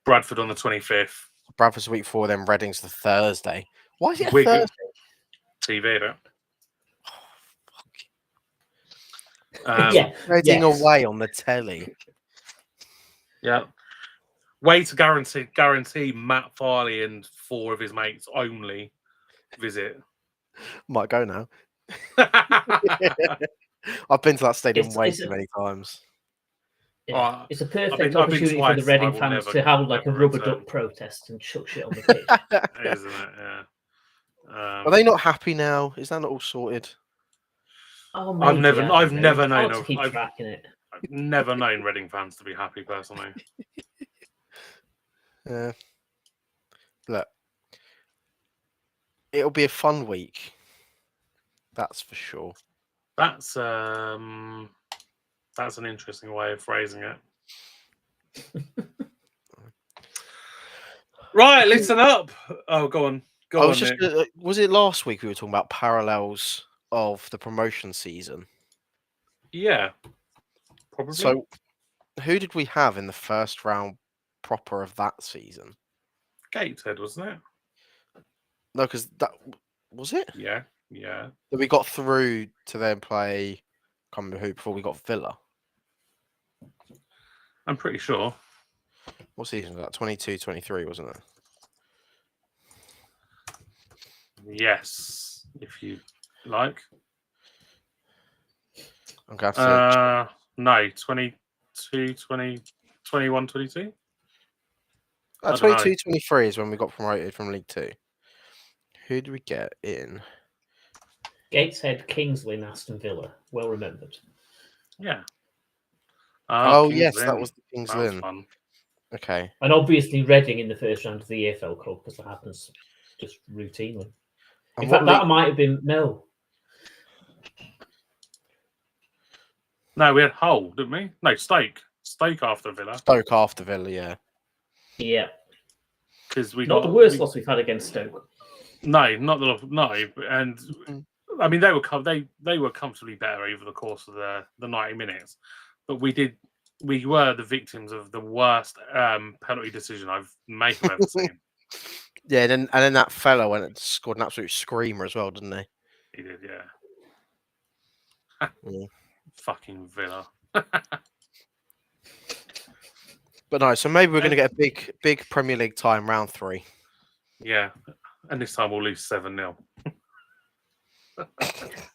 S1: on the 25th.
S3: Bradford's the week 4, then Reading's the Thursday. Why is it a
S1: Wigan.
S3: Thursday?
S1: TV, though.
S3: Reading away on the telly.
S1: Yeah. Way to guarantee Matt Farley and 4 of his mates only visit.
S3: Might go now. I've been to that stadium way too many times.
S2: Yeah. It's a perfect opportunity for the Reading fans to have like a rubber duck protest and chuck shit on the pitch.
S1: Isn't it? Yeah.
S3: Are they not happy now? Is that not all sorted?
S2: Oh,
S1: I've never known
S2: I've
S1: never known Reading fans to be happy personally.
S3: Look, it'll be a fun week. That's for sure.
S1: That's an interesting way of phrasing it. Right, listen up. Oh, go on.
S3: Was it last week we were talking about parallels of the promotion season?
S1: Yeah, probably.
S3: So, who did we have in the first round proper of that season?
S1: Gateshead, wasn't it?
S3: No, because that was it.
S1: Yeah.
S3: That we got through to then play. Can't remember who before we got Villa.
S1: I'm pretty sure.
S3: What season was that? 22-23, wasn't it?
S1: Yes, if you like.
S3: I'm going to say
S1: no, 22, 20, 21, 22.
S3: 22-23 is when we got promoted from League 2. Who did we get in?
S2: Gateshead, Kingsley, and Aston Villa. Well remembered.
S1: Yeah.
S3: Yes, that was the Kings Lynn.
S1: Fun.
S3: Okay.
S2: And obviously Reading in the first round of the EFL Cup, because that happens just routinely. In fact, that might have been no.
S1: No, we had Hull, didn't we? No, Stoke. Stoke after Villa.
S3: Stoke after Villa, yeah.
S2: Yeah.
S1: Because we
S2: not the worst loss we've had against Stoke.
S1: No, not the no, and I mean they were comfortably better over the course of the 90 minutes, but we were the victims of the worst penalty decision I've ever seen.
S3: Yeah, and then that fella went and scored an absolute screamer as well, didn't he?
S1: He did, yeah. Fucking Villa.
S3: But no, so maybe we're going to get a big Premier League time round 3.
S1: Yeah, and this time we'll lose 7-0.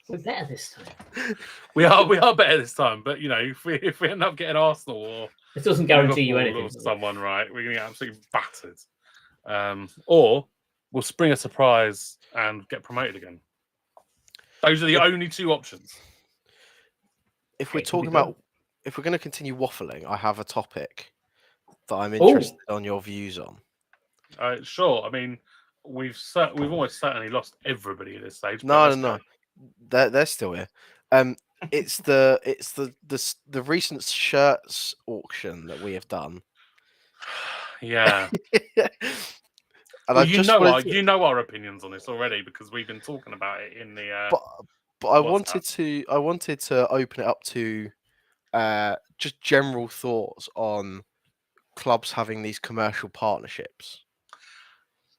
S2: We're better this time.
S1: We are better this time, but you know, if we end up getting Arsenal or
S2: it doesn't guarantee you anything.
S1: Or someone, right? We're going to get absolutely battered. Or we'll spring a surprise and get promoted again. Those are the only 2 options.
S3: If we're talking about, if we're going to continue waffling, I have a topic that I'm interested on your views on.
S1: Sure. I mean, we've almost certainly lost everybody at this stage.
S3: No. They're still here. it's the recent shirts auction that we have done.
S1: Yeah.
S3: And
S1: Well,
S3: I just wanted to,
S1: you know our opinions on this already because we've been talking about it in the.
S3: but I
S1: WhatsApp.
S3: wanted to open it up to just general thoughts on clubs having these commercial partnerships.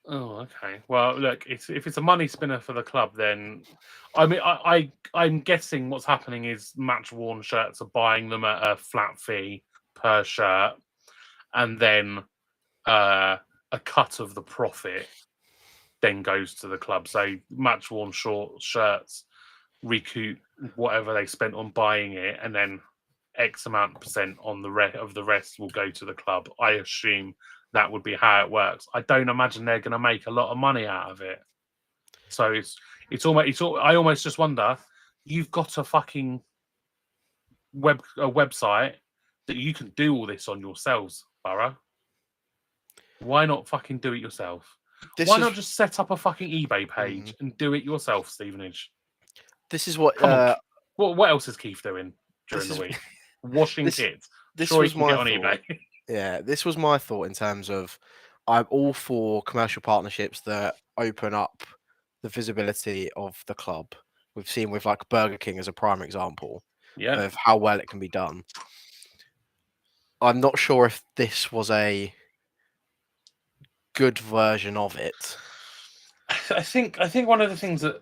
S1: Oh, okay. Well, look, if it's a money spinner for the club, then I'm guessing what's happening is match worn shirts are buying them at a flat fee per shirt, and then a cut of the profit then goes to the club. So match worn short shirts recoup whatever they spent on buying it, and then X amount % on the rest will go to the club. I assume that would be how it works. I don't imagine they're going to make a lot of money out of it. So I almost just wonder, you've got a fucking website that you can do all this on yourselves, Borough. Why not fucking do it yourself? Why not just set up a fucking eBay page and do it yourself, Stevenage?
S3: This is what.
S1: Come on. What else is Keith doing during the week? Washing kits.
S3: This
S1: sure,
S3: was
S1: he can get on
S3: thought.
S1: eBay.
S3: Yeah, this was my thought in terms of I'm all for commercial partnerships that open up the visibility of the club. We've seen with like Burger King as a prime example of how well it can be done. I'm not sure if this was a good version of it.
S1: I think one of the things that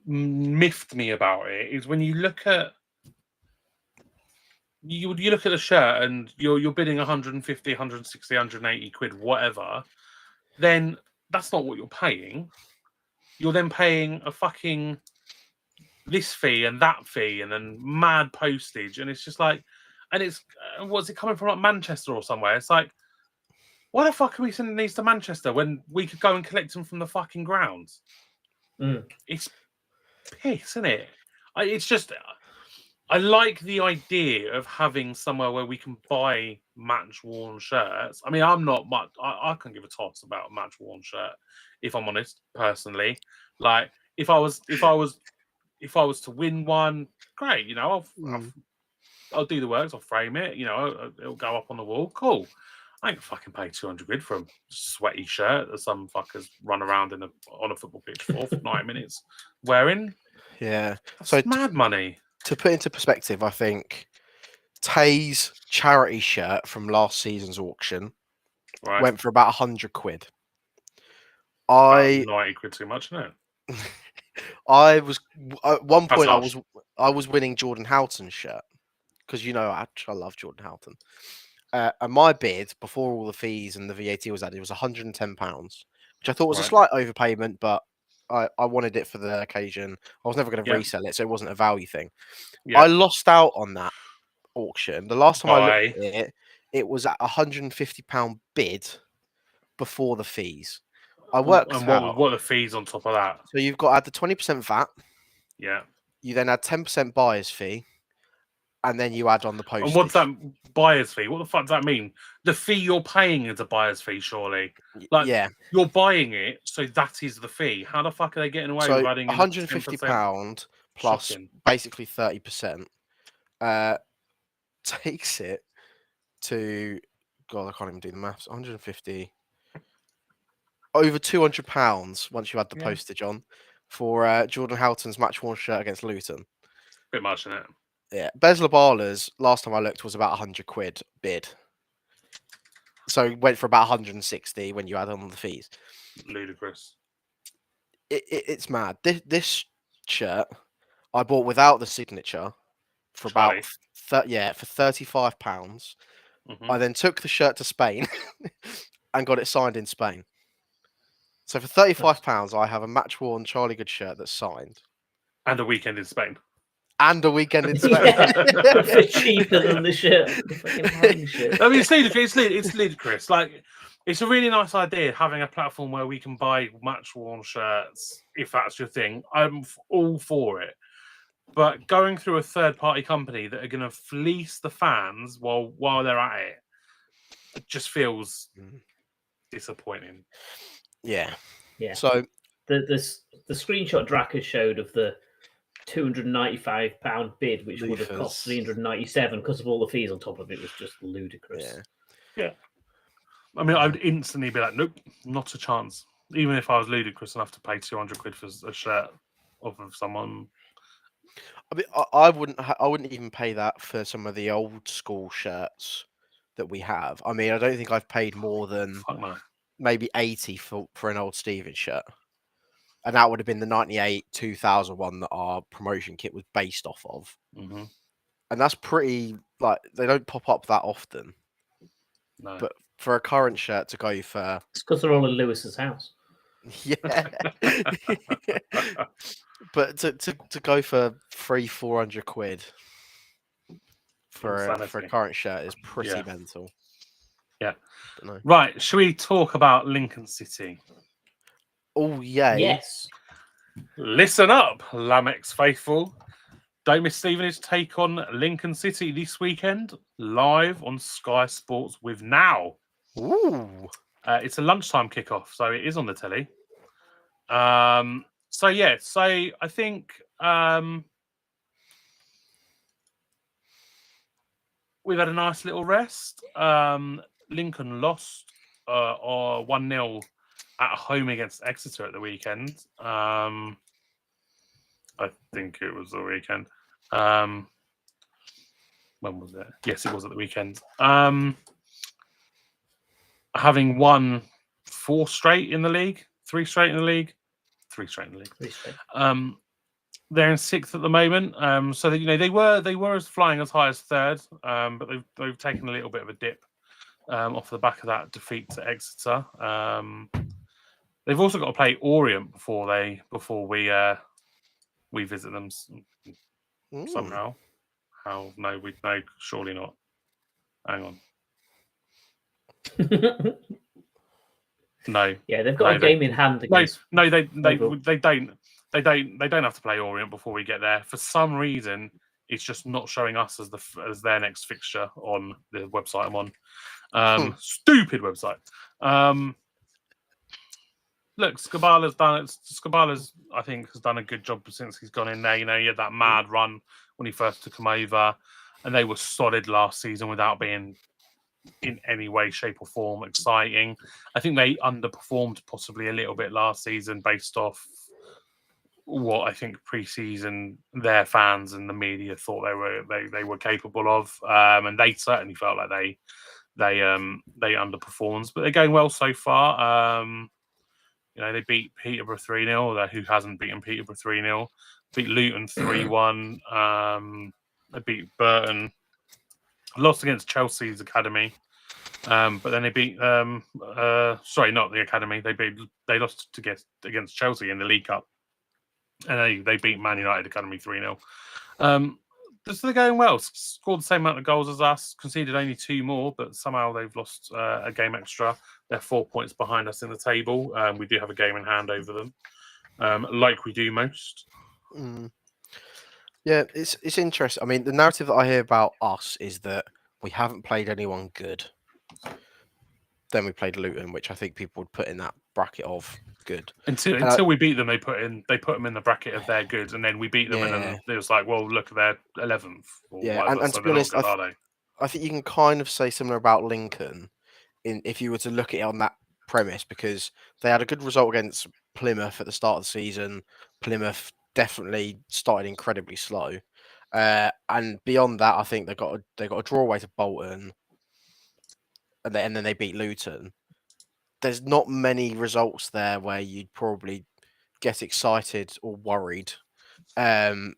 S1: miffed me about it is when you look at you look at the shirt and you're bidding 150, 160, 180 quid, whatever, then that's not what you're paying. You're then paying a fucking this fee and that fee and then mad postage, and it's just like, and it's what's it coming from, like Manchester or somewhere? It's like, why the fuck are we sending these to Manchester when we could go and collect them from the fucking grounds? It's piss, isn't it? It's just, I like the idea of having somewhere where we can buy match-worn shirts. I mean, I'm not much. I can't give a toss about a match-worn shirt, if I'm honest. Personally, like if I was to win one, great. You know, I'll do the works. I'll frame it. You know, it'll go up on the wall. Cool. I ain't fucking pay 200 quid for a sweaty shirt that some fuckers run around on a football pitch for 90 minutes wearing.
S3: Yeah,
S1: that's mad money.
S3: To put into perspective, I think Tay's charity shirt from last season's auction went for about 100 quid.
S1: About 90 quid too much, isn't it?
S3: I was at one point I was winning Jordan Houghton's shirt because I love Jordan Houghton. And my bid before all the fees and the VAT was added was £110, which I thought was a slight overpayment, but I wanted it for the occasion. I was never going to resell it, so it wasn't a value thing. I lost out on that auction. The last time I looked at it, it was at £150 bid before the fees. I worked out.
S1: What are the fees on top of that?
S3: So you've got to add the 20% VAT.
S1: Yeah.
S3: You then add 10% buyer's fee, and then you add on the postage.
S1: And what's that buyer's fee? What the fuck does that mean? The fee you're paying is a buyer's fee, surely. Like, you're buying it, so that is the fee. How the fuck are they getting away with adding
S3: £150 plus basically 30% takes it to, God, I can't even do the maths. 150 over £200 once you add the postage on for Jordan Houghton's match-worn shirt against Luton.
S1: Bit much, isn't it?
S3: Yeah, Bez Labala's last time I looked was about 100 quid bid. So it went for about 160 when you add on the fees.
S1: Ludicrous.
S3: It's mad. This shirt I bought without the signature for about for £35. I then took the shirt to Spain and got it signed in Spain. So for £35, I have a match-worn Charlie Good shirt that's signed.
S1: And a weekend in Spain.
S3: And a weekend in Spain.
S2: For cheaper than the shirt.
S1: I mean, it's ludicrous. Like, it's a really nice idea having a platform where we can buy match-worn shirts, if that's your thing. I'm all for it. But going through a third-party company that are going to fleece the fans while they're at it just feels disappointing.
S3: Yeah.
S2: Yeah.
S3: So
S2: the screenshot Draka showed of the £295 bid, which would have cost
S3: Loofers.
S2: £397 because of all the fees on top of it, was just ludicrous.
S3: Yeah.
S1: I mean, I would instantly be like, nope, not a chance. Even if I was ludicrous enough to pay 200 quid for a shirt off of someone.
S3: I mean, I wouldn't even pay that for some of the old school shirts that we have. I mean, I don't think I've paid more than
S1: Fuck no.
S3: maybe 80 for an old Steven shirt. And that would have been the 98 2000 one that our promotion kit was based off of.
S1: Mm-hmm.
S3: And that's pretty, like, they don't pop up that often.
S1: No.
S3: But for a current shirt to go for...
S2: It's because they're all in Lewis's house.
S3: Yeah. But to go for 300-400 quid for a current shirt is pretty mental.
S1: Yeah.
S3: No.
S1: Right. Should we talk about Lincoln City?
S3: Oh, yeah.
S2: Yes.
S1: Listen up, Lamex faithful. Don't miss Stevenage take on Lincoln City this weekend, live on Sky Sports with Now.
S3: Ooh.
S1: It's a lunchtime kickoff, so it is on the telly. So I think we've had a nice little rest. Lincoln lost 1-0 at home against Exeter at the weekend. I think it was the weekend. When was it? Yes, it was at the weekend. Having won 4 straight in the league, 3 straight in the league, 3 straight in the league.
S2: 3 straight.
S1: They're in 6th at the moment. So that, they were flying as high as 3rd, but they've taken a little bit of a dip off the back of that defeat to Exeter. They've also got to play Orient before we visit them somehow. How? No, surely not. Hang on. No.
S2: Yeah, they've got a game in hand against.
S1: No, they don't. They don't have to play Orient before we get there. For some reason, it's just not showing us as their next fixture on the website I'm on. Stupid website. Look, Scabala's, I think, has done a good job since he's gone in there. You know, he had that mad run when he first took him over, and they were solid last season without being in any way, shape, or form exciting. I think they underperformed possibly a little bit last season based off what I think pre-season their fans and the media thought they were capable of, and they certainly felt like they underperformed. But they're going well so far. You know, they beat Peterborough 3-0. Who hasn't beaten Peterborough 3-0? Beat Luton 3-1. They beat Burton. Lost against Chelsea's academy. But then they beat sorry, not the academy. They lost against Chelsea in the League Cup. And they beat Man United academy 3-0. So they're going well. Scored the same amount of goals as us. Conceded only 2 more, but somehow they've lost a game extra. They're 4 points behind us in the table. We do have a game in hand over them, like we do most.
S3: Yeah, it's interesting. I mean, the narrative that I hear about us is that we haven't played anyone good. Then we played Luton, which I think people would put in that bracket of good.
S1: Until we beat them, they put them in the bracket of they're good, and then we beat them, and then it was like, well, look, they're 11th.
S3: And to be honest, I think you can kind of say similar about Lincoln, if you were to look at it on that premise, because they had a good result against Plymouth at the start of the season. Plymouth definitely started incredibly slow, and beyond that, I think they got a draw away to Bolton, and then they beat Luton. There's not many results there where you'd probably get excited or worried about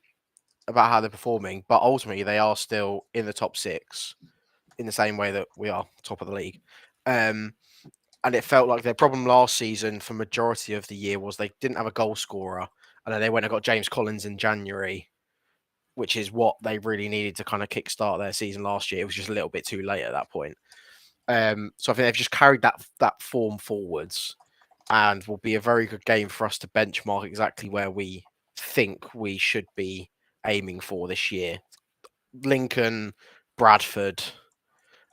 S3: how they're performing, but ultimately they are still in the top 6 in the same way that we are top of the league. And it felt like their problem last season for majority of the year was they didn't have a goal scorer, and then they went and got James Collins in January, which is what they really needed to kind of kickstart their season last year. It was just a little bit too late at that point. So I think they've just carried that form forwards, and will be a very good game for us to benchmark exactly where we think we should be aiming for this year. Lincoln, Bradford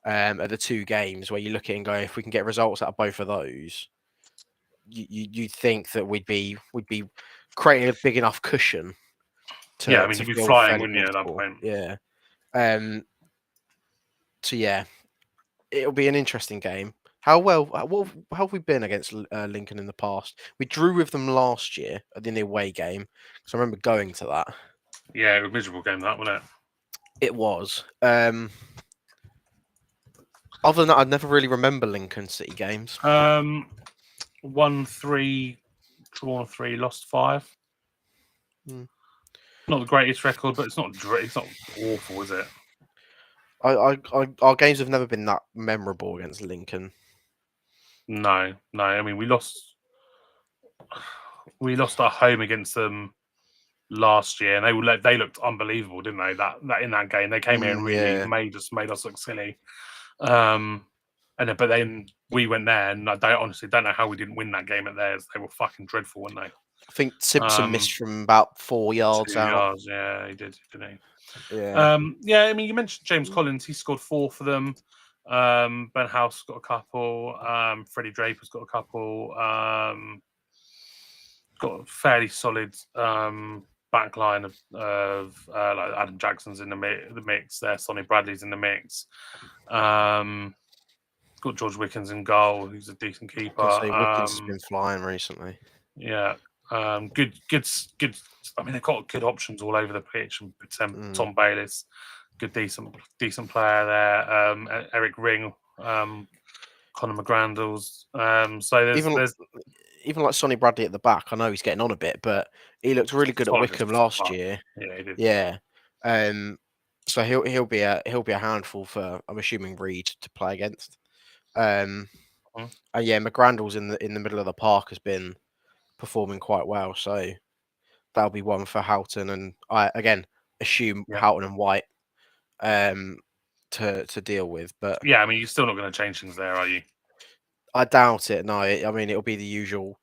S3: are the 2 games where you look at it and go, if we can get results out of both of those, you'd think that we'd be creating a big enough cushion to
S1: Yeah, I mean, you'd be
S3: feel
S1: flying,
S3: fairly
S1: wouldn't you, at that
S3: comfortable.
S1: point?
S3: Yeah. So yeah, it'll be an interesting game. How have we been against Lincoln in the past? We drew with them last year in the away game, because I remember going to that.
S1: Yeah, it was a miserable game, that, wasn't
S3: It was. Other than that, I never really remember Lincoln City games.
S1: it? 1-3, drawn 3, lost 5.
S3: Hmm.
S1: Not the greatest record, but it's not awful, is it?
S3: Our games have never been that memorable against Lincoln.
S1: No. I mean, we lost our home against them last year, and they looked unbelievable, didn't they? That in that game, they came in and really
S3: Yeah.
S1: made us look silly. But then we went there, and I honestly don't know how we didn't win that game at theirs. They were fucking dreadful, weren't they?
S3: I think Simpson missed from about 4 yards
S1: 2
S3: out.
S1: yards, yeah, he did, didn't he?
S3: Yeah.
S1: Yeah, I mean, you mentioned James Collins. He scored 4 for them. Ben House got a couple. Freddie Draper's got a couple. Got a fairly solid back line of like Adam Jackson's in the mix there. Sonny Bradley's in the mix. Got George Wickens in goal, who's a decent keeper.
S3: Wickens has been flying recently.
S1: Yeah. Good. I mean, they've got good options all over the pitch. And Tom Bayliss, good, decent player there. Eric Ring, Conor McGrandles. So there's
S3: even like Sonny Bradley at the back. I know he's getting on a bit, but he looked really good at Wickham last year.
S1: Yeah, he did.
S3: Yeah. So he'll be a handful for, I'm assuming, Reed to play against. And yeah, McGrandles in the middle of the park has been performing quite well, so that'll be one for Houghton, and I again assume Houghton and White to deal with. But
S1: yeah, I mean, you're still not going to change things there, are you?
S3: I doubt it. No, I mean it'll be the usual.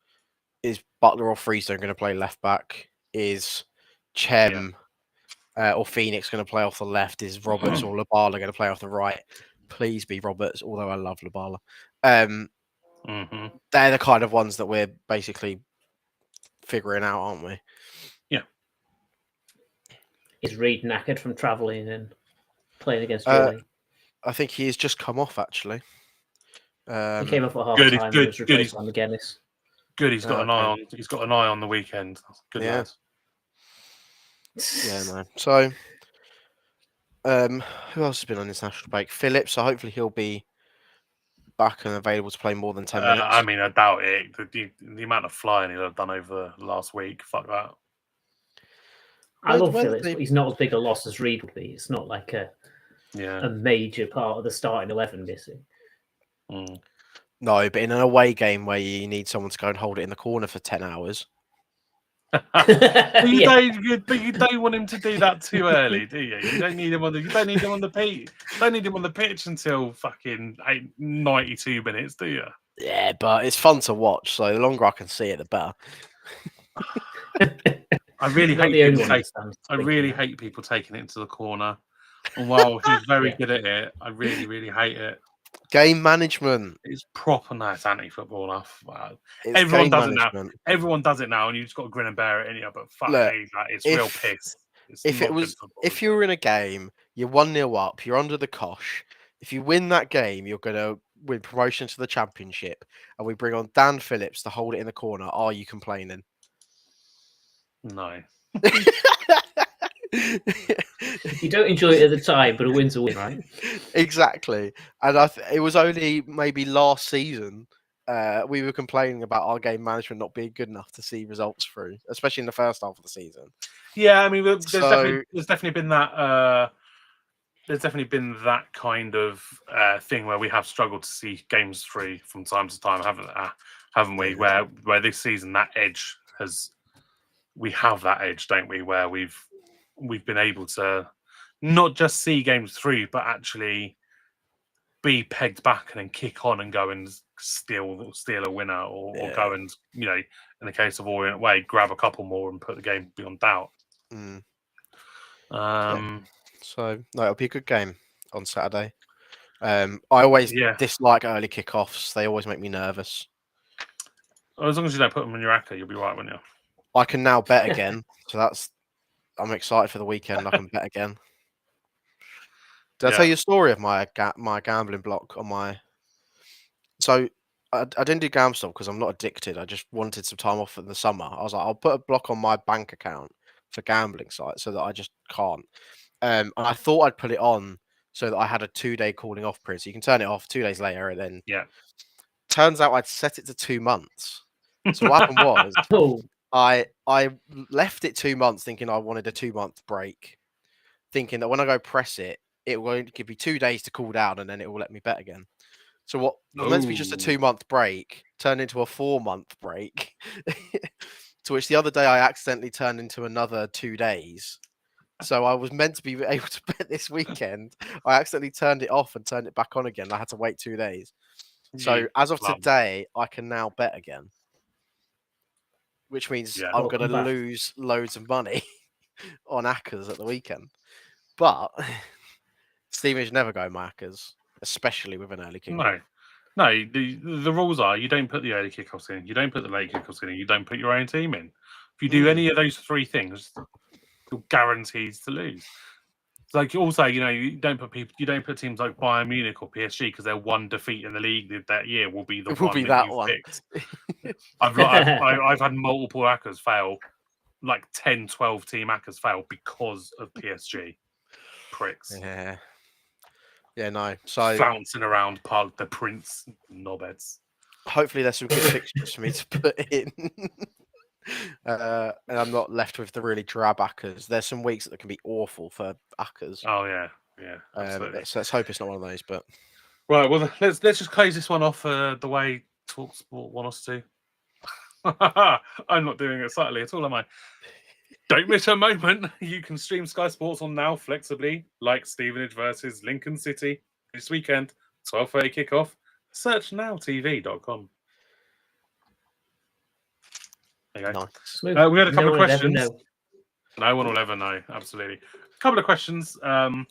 S3: Is Butler or Freestone going to play left back? Is Chem or Phoenix going to play off the left? Is Roberts or Labala going to play off the right? Please be Roberts, although I love Labala. They're the kind of ones that we're basically figuring out, aren't we?
S1: Yeah.
S2: Is Reed knackered from travelling and playing against Germany?
S3: I think he has just come off, actually.
S2: He came off at half time and was replaced by McGuinness.
S1: Good, he's got an eye on. He's got an eye on the weekend. Good lad.
S3: Yeah, man. So, who else has been on international break? Phillips. So hopefully he'll be back and available to play more than 10 minutes.
S1: I mean, I doubt it. The amount of flying he'll have done over the last week. Fuck that.
S2: I love Phillips, but he's not as big a loss as Reed would be. It's not like a major part of the starting 11 missing.
S3: No, but in an away game where you need someone to go and hold it in the corner for 10 hours.
S1: But you don't want him to do that too early, do you? You don't need him on the pitch. Don't need him on the pitch until fucking 92 minutes, do you?
S3: Yeah, but it's fun to watch. So the longer I can see it, the better.
S1: I really hate people taking it into the corner. And while he's very good at it, I really, really hate it.
S3: Game management.
S1: It's proper nice anti-football enough. Everyone does it now. Everyone does it now, and you just got to grin and bear it, innit? But fuck me, it's real piss.
S3: If you were in a game, you're 1-0 up, you're under the cosh. If you win that game, you're gonna win promotion to the championship, and we bring on Dan Phillips to hold it in the corner. Are you complaining?
S1: No.
S2: You don't enjoy it at the time, but a win's a win, right?
S3: Exactly. And it was only maybe last season we were complaining about our game management not being good enough to see results through, especially in the first half of the season.
S1: Yeah, I mean, there's definitely been that. There's definitely been that kind of thing where we have struggled to see games through from time to time, haven't we? Where this season that edge we have that edge, don't we? Where we've been able to not just see games through, but actually be pegged back and then kick on and go and steal a winner, or go and, in the case of Orient away, grab a couple more and put the game beyond doubt.
S3: So no, it'll be a good game on Saturday. I always dislike early kickoffs. They always make me nervous.
S1: Well, as long as you don't put them in your acca, you'll be right, won't you?
S3: I can now bet again, so that's I'm excited for the weekend. I can bet again. Did I tell you a story of my gambling block on my? So I didn't do GamStop because I'm not addicted. I just wanted some time off in the summer. I was like, I'll put a block on my bank account for gambling sites so that I just can't. And I thought I'd put it on so that I had a 2-day calling off period. So you can turn it off 2 days later, and then turns out I'd set it to 2 months. So what happened was I left it 2 months thinking I wanted a 2-month break, thinking that when I go press it, it will give me 2 days to cool down and then it will let me bet again. So what was meant to be just a 2-month break turned into a 4-month break, to which the other day I accidentally turned into another 2 days. So I was meant to be able to bet this weekend. I accidentally turned it off and turned it back on again. I had to wait 2 days. So as of today, I can now bet again, which means I'm going to lose loads of money on Accas at the weekend. But Stephen should never go my Accas, especially with an early kickoff.
S1: No. The rules are you don't put the early kickoffs in, you don't put the late kickoffs in, and you don't put your own team in. If you do any of those 3 things, you're guaranteed to lose. It's like also, you don't put teams like Bayern Munich or PSG because their one defeat in the league that year will be the one that you've picked. I've had multiple Accas fail, like 10, 12 team Accas fail because of PSG. Pricks.
S3: Yeah, no. So
S1: flouncing around the Prince knobheads.
S3: Hopefully there's some good fixtures for me to put in. And I'm not left with the really drab Accas. There's some weeks that can be awful for Accas.
S1: Oh yeah, absolutely.
S3: So let's hope it's not one of those. But
S1: right, well let's just close this one off the way TalkSport want us to. I'm not doing it subtly at all, am I? Don't miss a moment. You can stream Sky Sports on Now flexibly, like Stevenage versus Lincoln City this weekend, 12:30 kickoff. Search nowtv.com. Okay.
S3: Nice.
S1: We had a couple of questions. No one will ever know. Absolutely. A couple of questions on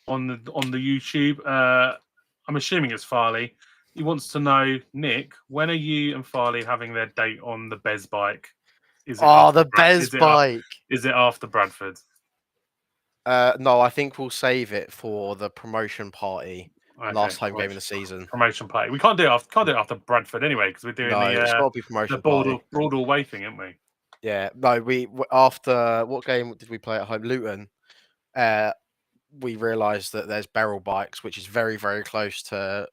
S1: the YouTube. I'm assuming it's Farley. He wants to know, Nick, when are you and Farley having their date on the Bez bike?
S3: The Bez bike.
S1: Is it after Bradford?
S3: No, I think we'll save it for the promotion party. Last home game of the season.
S1: Promotion party. We can't do it after Bradford anyway because we're doing
S3: it's got to be promotion
S1: the Broadall Way thing, aren't we?
S3: Yeah. No, we after what game did we play at home? Luton. We realised that there's barrel bikes, which is very, very close to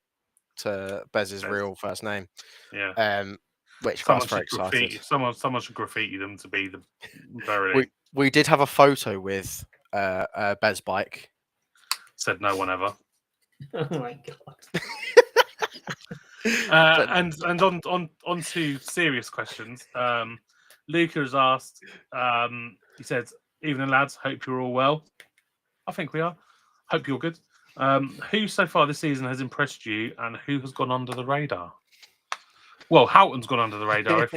S3: Bez's real first name.
S1: Yeah.
S3: Which got us very excited.
S1: Someone should graffiti them to be the very.
S3: We did have a photo with Bez bike.
S1: Said no one ever.
S2: Oh my
S1: god. And on to serious questions. Luca has asked. He said, "Evening lads, hope you're all well. I think we are. Hope you're good. Who so far this season has impressed you, and who has gone under the radar?" Well, Houghton's gone under the radar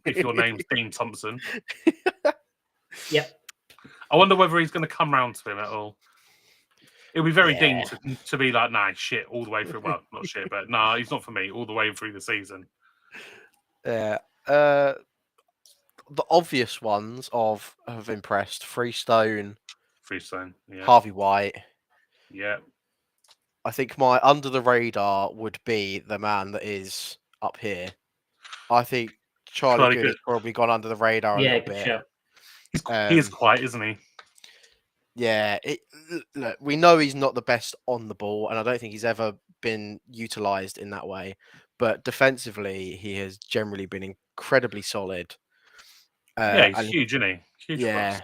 S1: if your name's Dean Thompson.
S2: Yep.
S1: I wonder whether he's going to come round to him at all. It'll be very Dean to be like, nah, shit, all the way through. Well, not shit, but nah, he's not for me all the way through the season.
S3: Yeah. The obvious ones have impressed Freestone,
S1: yeah.
S3: Harvey White.
S1: Yeah.
S3: I think my under the radar would be the man that is up here. I think Charlie Good has probably gone under the radar a little bit.
S2: Sure.
S1: He is quiet, isn't he?
S3: Yeah, look, we know he's not the best on the ball, and I don't think he's ever been utilised in that way. But defensively, he has generally been incredibly solid.
S1: He's huge, isn't he? Huge.
S3: Yeah,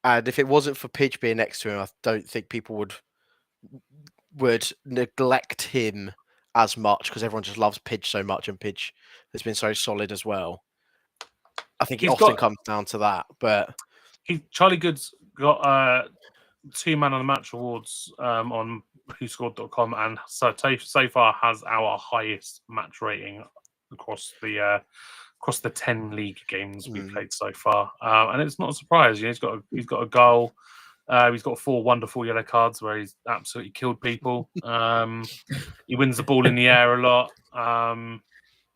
S3: and if it wasn't for Pidge being next to him, I don't think people would neglect him as much because everyone just loves Pidge so much, and Pidge has been so solid as well. I think it often comes down to that, but
S1: Charlie Good's got 2 Man of the Match awards on WhoScored.com, and so far has our highest match rating across the 10 league games we've played so far, and it's not a surprise. He's got a goal. He's got 4 wonderful yellow cards where he's absolutely killed people. He wins the ball in the air a lot.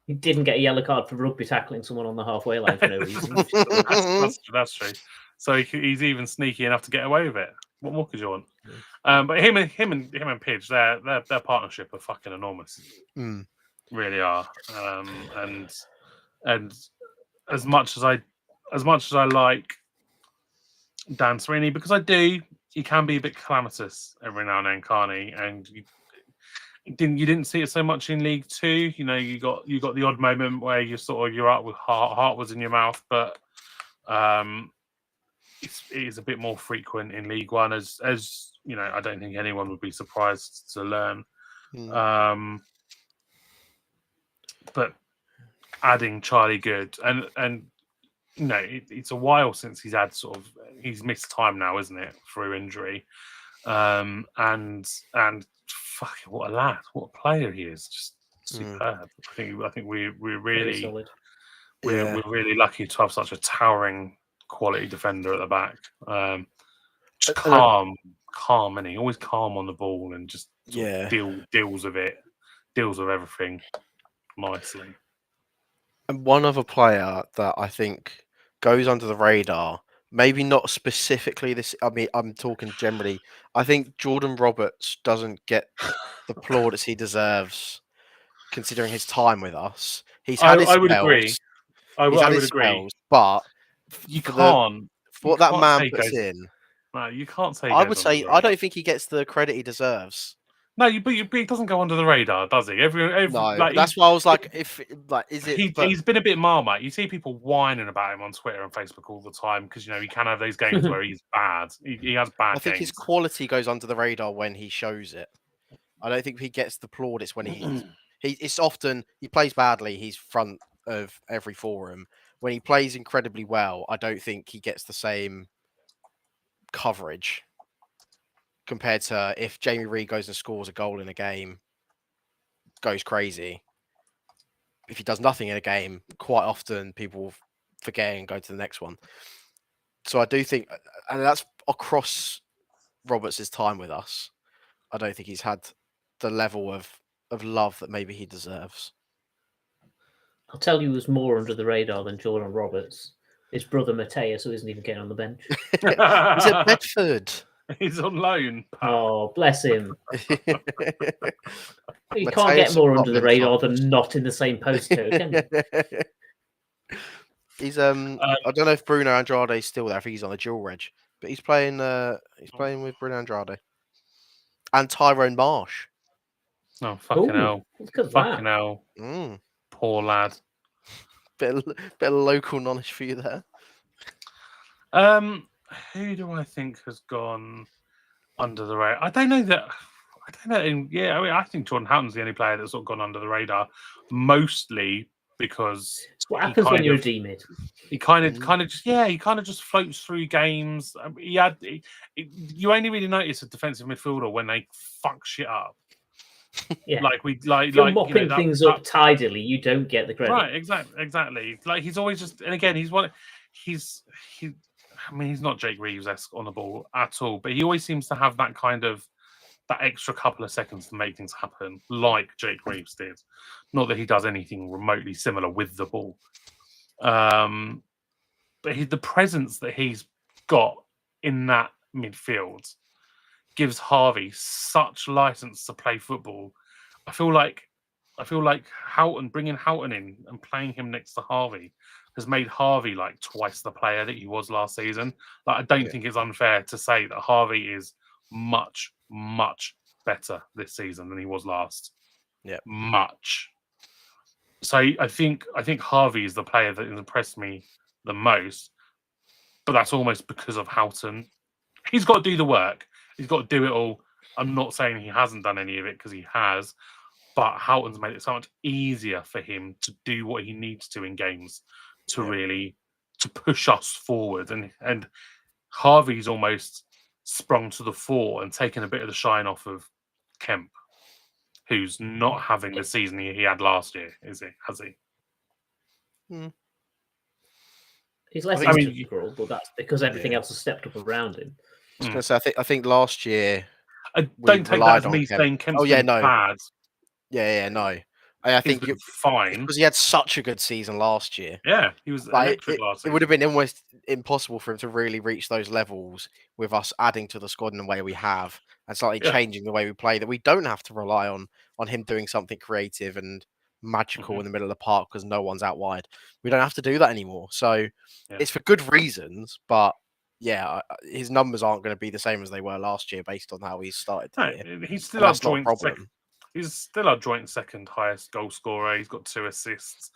S2: He didn't get a yellow card for rugby tackling someone on the halfway line for no reason.
S1: That's true. So he's even sneaky enough to get away with it. What more could you want? But him and Pidge, their partnership are fucking enormous. Really are. And as much as I like Dan Sweeney, because I do, he can be a bit calamitous every now and then, can't he? And you didn't see it so much in League Two. You know, you got the odd moment where you're up with heart was in your mouth, but it is a bit more frequent in League One, as you know. I don't think anyone would be surprised to learn. But adding Charlie Good and you know, it's a while since he's missed time now, isn't it, through injury? And fucking what a lad, what a player he is, just superb. I think we're really
S2: solid.
S1: We're really lucky to have such a towering quality defender at the back. Just calm, and he always calm on the ball and just deals with it, deals with everything nicely.
S3: And one other player that I think goes under the radar, maybe not specifically this. I mean, I'm talking generally. I think Jordan Roberts doesn't get the plaudits he deserves, considering his time with us. He's had his
S1: I would
S3: spells.
S1: agree. I would agree.
S3: Spells, but
S1: you can't.
S3: For what that man puts in,
S1: no, you can't say.
S3: I would say I don't think he gets the credit he deserves.
S1: No, but he doesn't go under the radar, does he?
S3: No, that's why I was like, is it?
S1: He's been a bit Marmite. You see people whining about him on Twitter and Facebook all the time because you know he can have those games where he's bad. He has bad.
S3: I think his quality goes under the radar when he shows it. I don't think he gets the plaudits when it's often he plays badly. He's front of every forum. When he plays incredibly well, I don't think he gets the same coverage compared to if Jamie Reid goes and scores a goal in a game, goes crazy. If he does nothing in a game, quite often people forget and go to the next one. So I do think, and that's across Roberts' time with us, I don't think he's had the level of love that maybe he deserves.
S2: I'll tell you who's more under the radar than Jordan Roberts. His brother Mateus, who isn't even getting on the bench.
S3: He's at Bedford.
S1: He's on loan.
S2: Oh, bless him. You can't get more under the radar than not in the same postcode, can you?
S3: He's I don't know if Bruno Andrade's still there. I think he's on a dual reg, but he's playing with Bruno Andrade and Tyrone Marsh.
S1: Oh fucking hell! Fucking hell! Poor lad.
S3: Bit of local knowledge for you there.
S1: Who do I think has gone under the radar? I don't know. Yeah, I mean, I think Jordan Houghton's the only player that's sort of gone under the radar, mostly because
S2: it's what happens when you're a D-mid.
S1: He kind of just floats through games. You only really notice a defensive midfielder when they fuck shit up.
S2: Yeah,
S1: if
S2: you're mopping things up tidily, you don't get the credit.
S1: Right, exactly. Like he's always just, and again, he's not Jake Reeves-esque on the ball at all, but he always seems to have that extra couple of seconds to make things happen, like Jake Reeves did. Not that he does anything remotely similar with the ball, but the presence that he's got in that midfield gives Harvey such license to play football. I feel like Houghton, bringing Houghton in and playing him next to Harvey has made Harvey like twice the player that he was last season. Like I don't think it's unfair to say that Harvey is much, much better this season than he was last.
S3: Yeah,
S1: much. So I think Harvey is the player that has impressed me the most, but that's almost because of Houghton. He's got to do the work. He's got to do it all. I'm not saying he hasn't done any of it because he has, but Houghton's made it so much easier for him to do what he needs to in games to really to push us forward. And Harvey's almost sprung to the fore and taken a bit of the shine off of Kemp, who's not having the season he had last year, is he? Has he?
S2: He's less integral, but that's because everything else has stepped up around him.
S3: I was going to say, I think last year.
S1: I don't take that as me saying Kemp's bad.
S3: Yeah, no. I
S1: He's
S3: think
S1: been fine.
S3: because he had such a good season last year.
S1: Yeah, he was
S3: Like
S1: electric last
S3: it would have
S1: season.
S3: been almost impossible for him to really reach those levels with us adding to the squad in the way we have and slightly
S1: Yeah.
S3: changing the way we play. That we don't have to rely on him doing something creative and magical
S1: Mhm.
S3: in the middle of the park because no one's out wide. We don't have to do that anymore. So
S1: Yeah.
S3: it's for good reasons, but yeah, his numbers aren't going to be the same as they were last year based on how he started the
S1: No,
S3: year,
S1: he's still
S3: and
S1: our
S3: that's not a
S1: joint second.
S3: problem.
S1: He's still our joint second highest goal scorer. He's got 2 assists.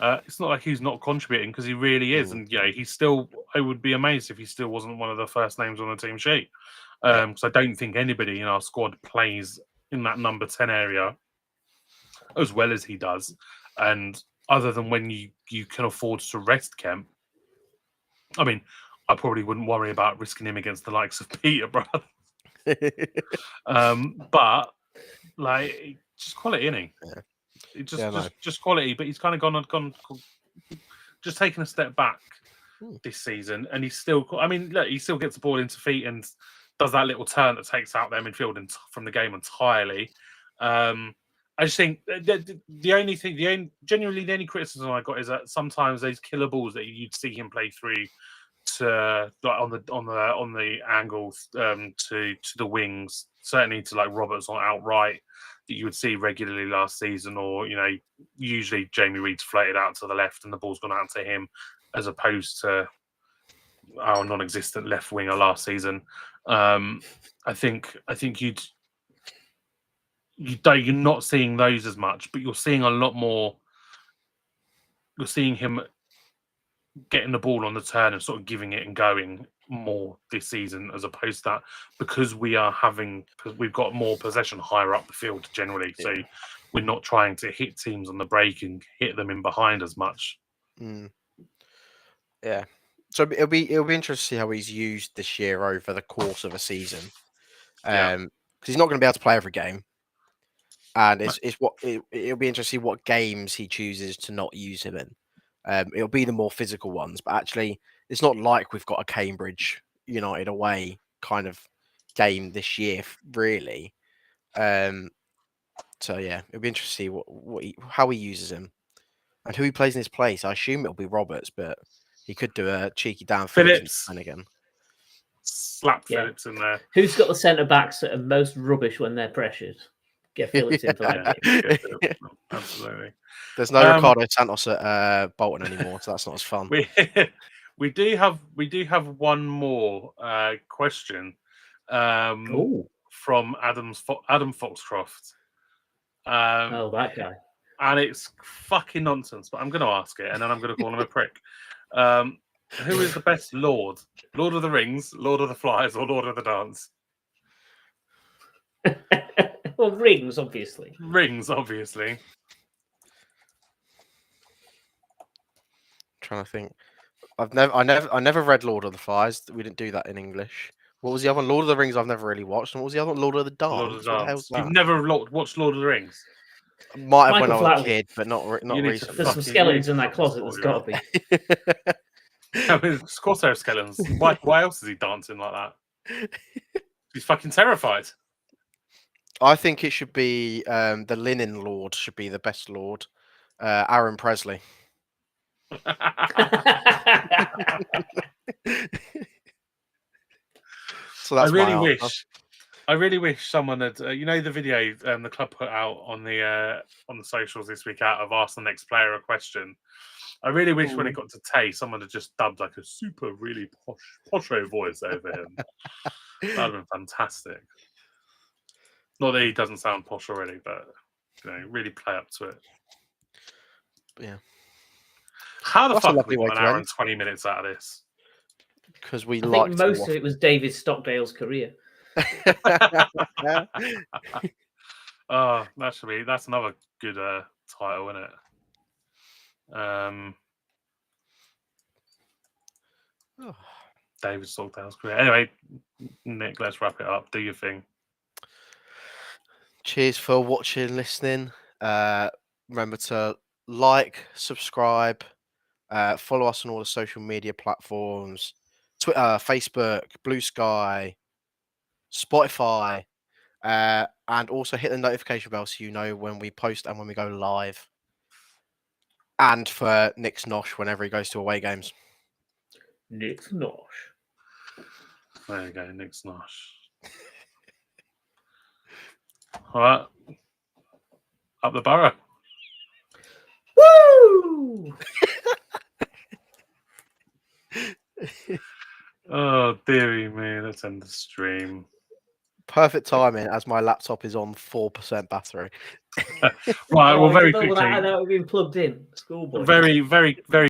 S1: It's not like he's not contributing because he really is, and he's still. I would be amazed if he still wasn't one of the first names on the team sheet.
S3: Yeah.
S1: Because I don't think anybody in our squad plays in that number 10 area as well as he does. And other than when you can afford to rest Kemp, I mean, I probably wouldn't worry about risking him against the likes of Peterborough. But like, just quality, isn't he?
S3: Yeah.
S1: It
S3: Yeah,
S1: just quality. But he's kind of gone, just taken a step back
S3: Hmm.
S1: this season, and he's still. I mean, look, he still gets the ball into feet and does that little turn that takes out their midfield from the game entirely. I just think the only thing, genuinely the only criticism I got is that sometimes those killer balls that you'd see him play through to like on the angles to the wings, certainly to like Roberts on outright that you would see regularly last season, or usually Jamie Reed's floated out to the left and the ball's gone out to him, as opposed to our non-existent left winger last season. I think you're not seeing those as much, but you're seeing a lot more. You're seeing him getting the ball on the turn and sort of giving it and going more this season, as opposed to that, because we've got more possession higher up the field generally. So we're not trying to hit teams on the break and hit them in behind as much.
S3: Yeah. So it'll be interesting to see how he's used this year over the course of a season. Because he's not going to be able to play every game, and it'll be interesting to see what games he chooses to not use him in. It'll be the more physical ones, but actually, it's not like we've got a Cambridge United away kind of game this year, really. So yeah, it'll be interesting to see how he uses him and who he plays in his place. I assume it'll be Roberts, but he could do a cheeky Dan Phillips again.
S1: Slap Phillips in there.
S2: Who's got the centre backs that are most rubbish when they're pressured? Get Phillips in for that game.
S1: Absolutely.
S3: There's no Ricardo Santos at Bolton anymore, so that's not as fun.
S1: We do have one more question from Adam Foxcroft.
S2: That guy.
S1: And it's fucking nonsense, but I'm going to ask it, and then I'm going to call him a prick. Who is the best Lord? Lord of the Rings, Lord of the Flies, or Lord of the Dance?
S2: Well, Rings, obviously.
S1: Rings, obviously.
S3: Trying to think. I never read Lord of the Flies. We didn't do that in English. What was the other one? Lord of the Rings I've never really watched. And what was the other one? Lord of the Dance.
S1: Lord of the
S3: What the
S1: Dance.
S3: hell's that?
S1: You've never watched Lord of the Rings?
S3: Might have when
S2: Michael
S3: I was a
S2: Flatley.
S3: kid, but not recently.
S2: There's some skeletons in that closet. There's got to be.
S1: I mean, of course there are skeletons. Why else is he dancing like that? He's fucking terrified.
S3: I think it should be the Linen Lord should be the best Lord. Aaron Presley. So that's
S1: I really wish someone had, the video the club put out on the socials this week out of Ask the Next Player a Question. I really wish when it got to Tay, someone had just dubbed like a super really posho voice over him. That'd have been fantastic. Not that he doesn't sound posh already, but really play up to it.
S3: Yeah.
S1: How the fuck have we got an hour and 20 minutes out of this?
S3: Because I
S2: think most of it was David Stockdale's career.
S1: Oh, that's another good title, isn't it? David Stockdale's career. Anyway, Nick, let's wrap it up. Do your thing.
S3: Cheers for watching, listening. Remember to like, subscribe, follow us on all the social media platforms: Twitter, Facebook, Blue Sky, Spotify, And also hit the notification bell so you know when we post and when we go live. And for Nick's Nosh whenever he goes to away games.
S2: Nick's Nosh.
S1: There you go, Nick's Nosh. All right. Up the Borough.
S2: Woo!
S1: Oh, dearie me. Let's end the stream.
S3: Perfect timing as my laptop is on 4% battery.
S1: Right, well, very
S2: That
S1: quickly.
S2: would have been plugged in. Schoolboy.
S1: Very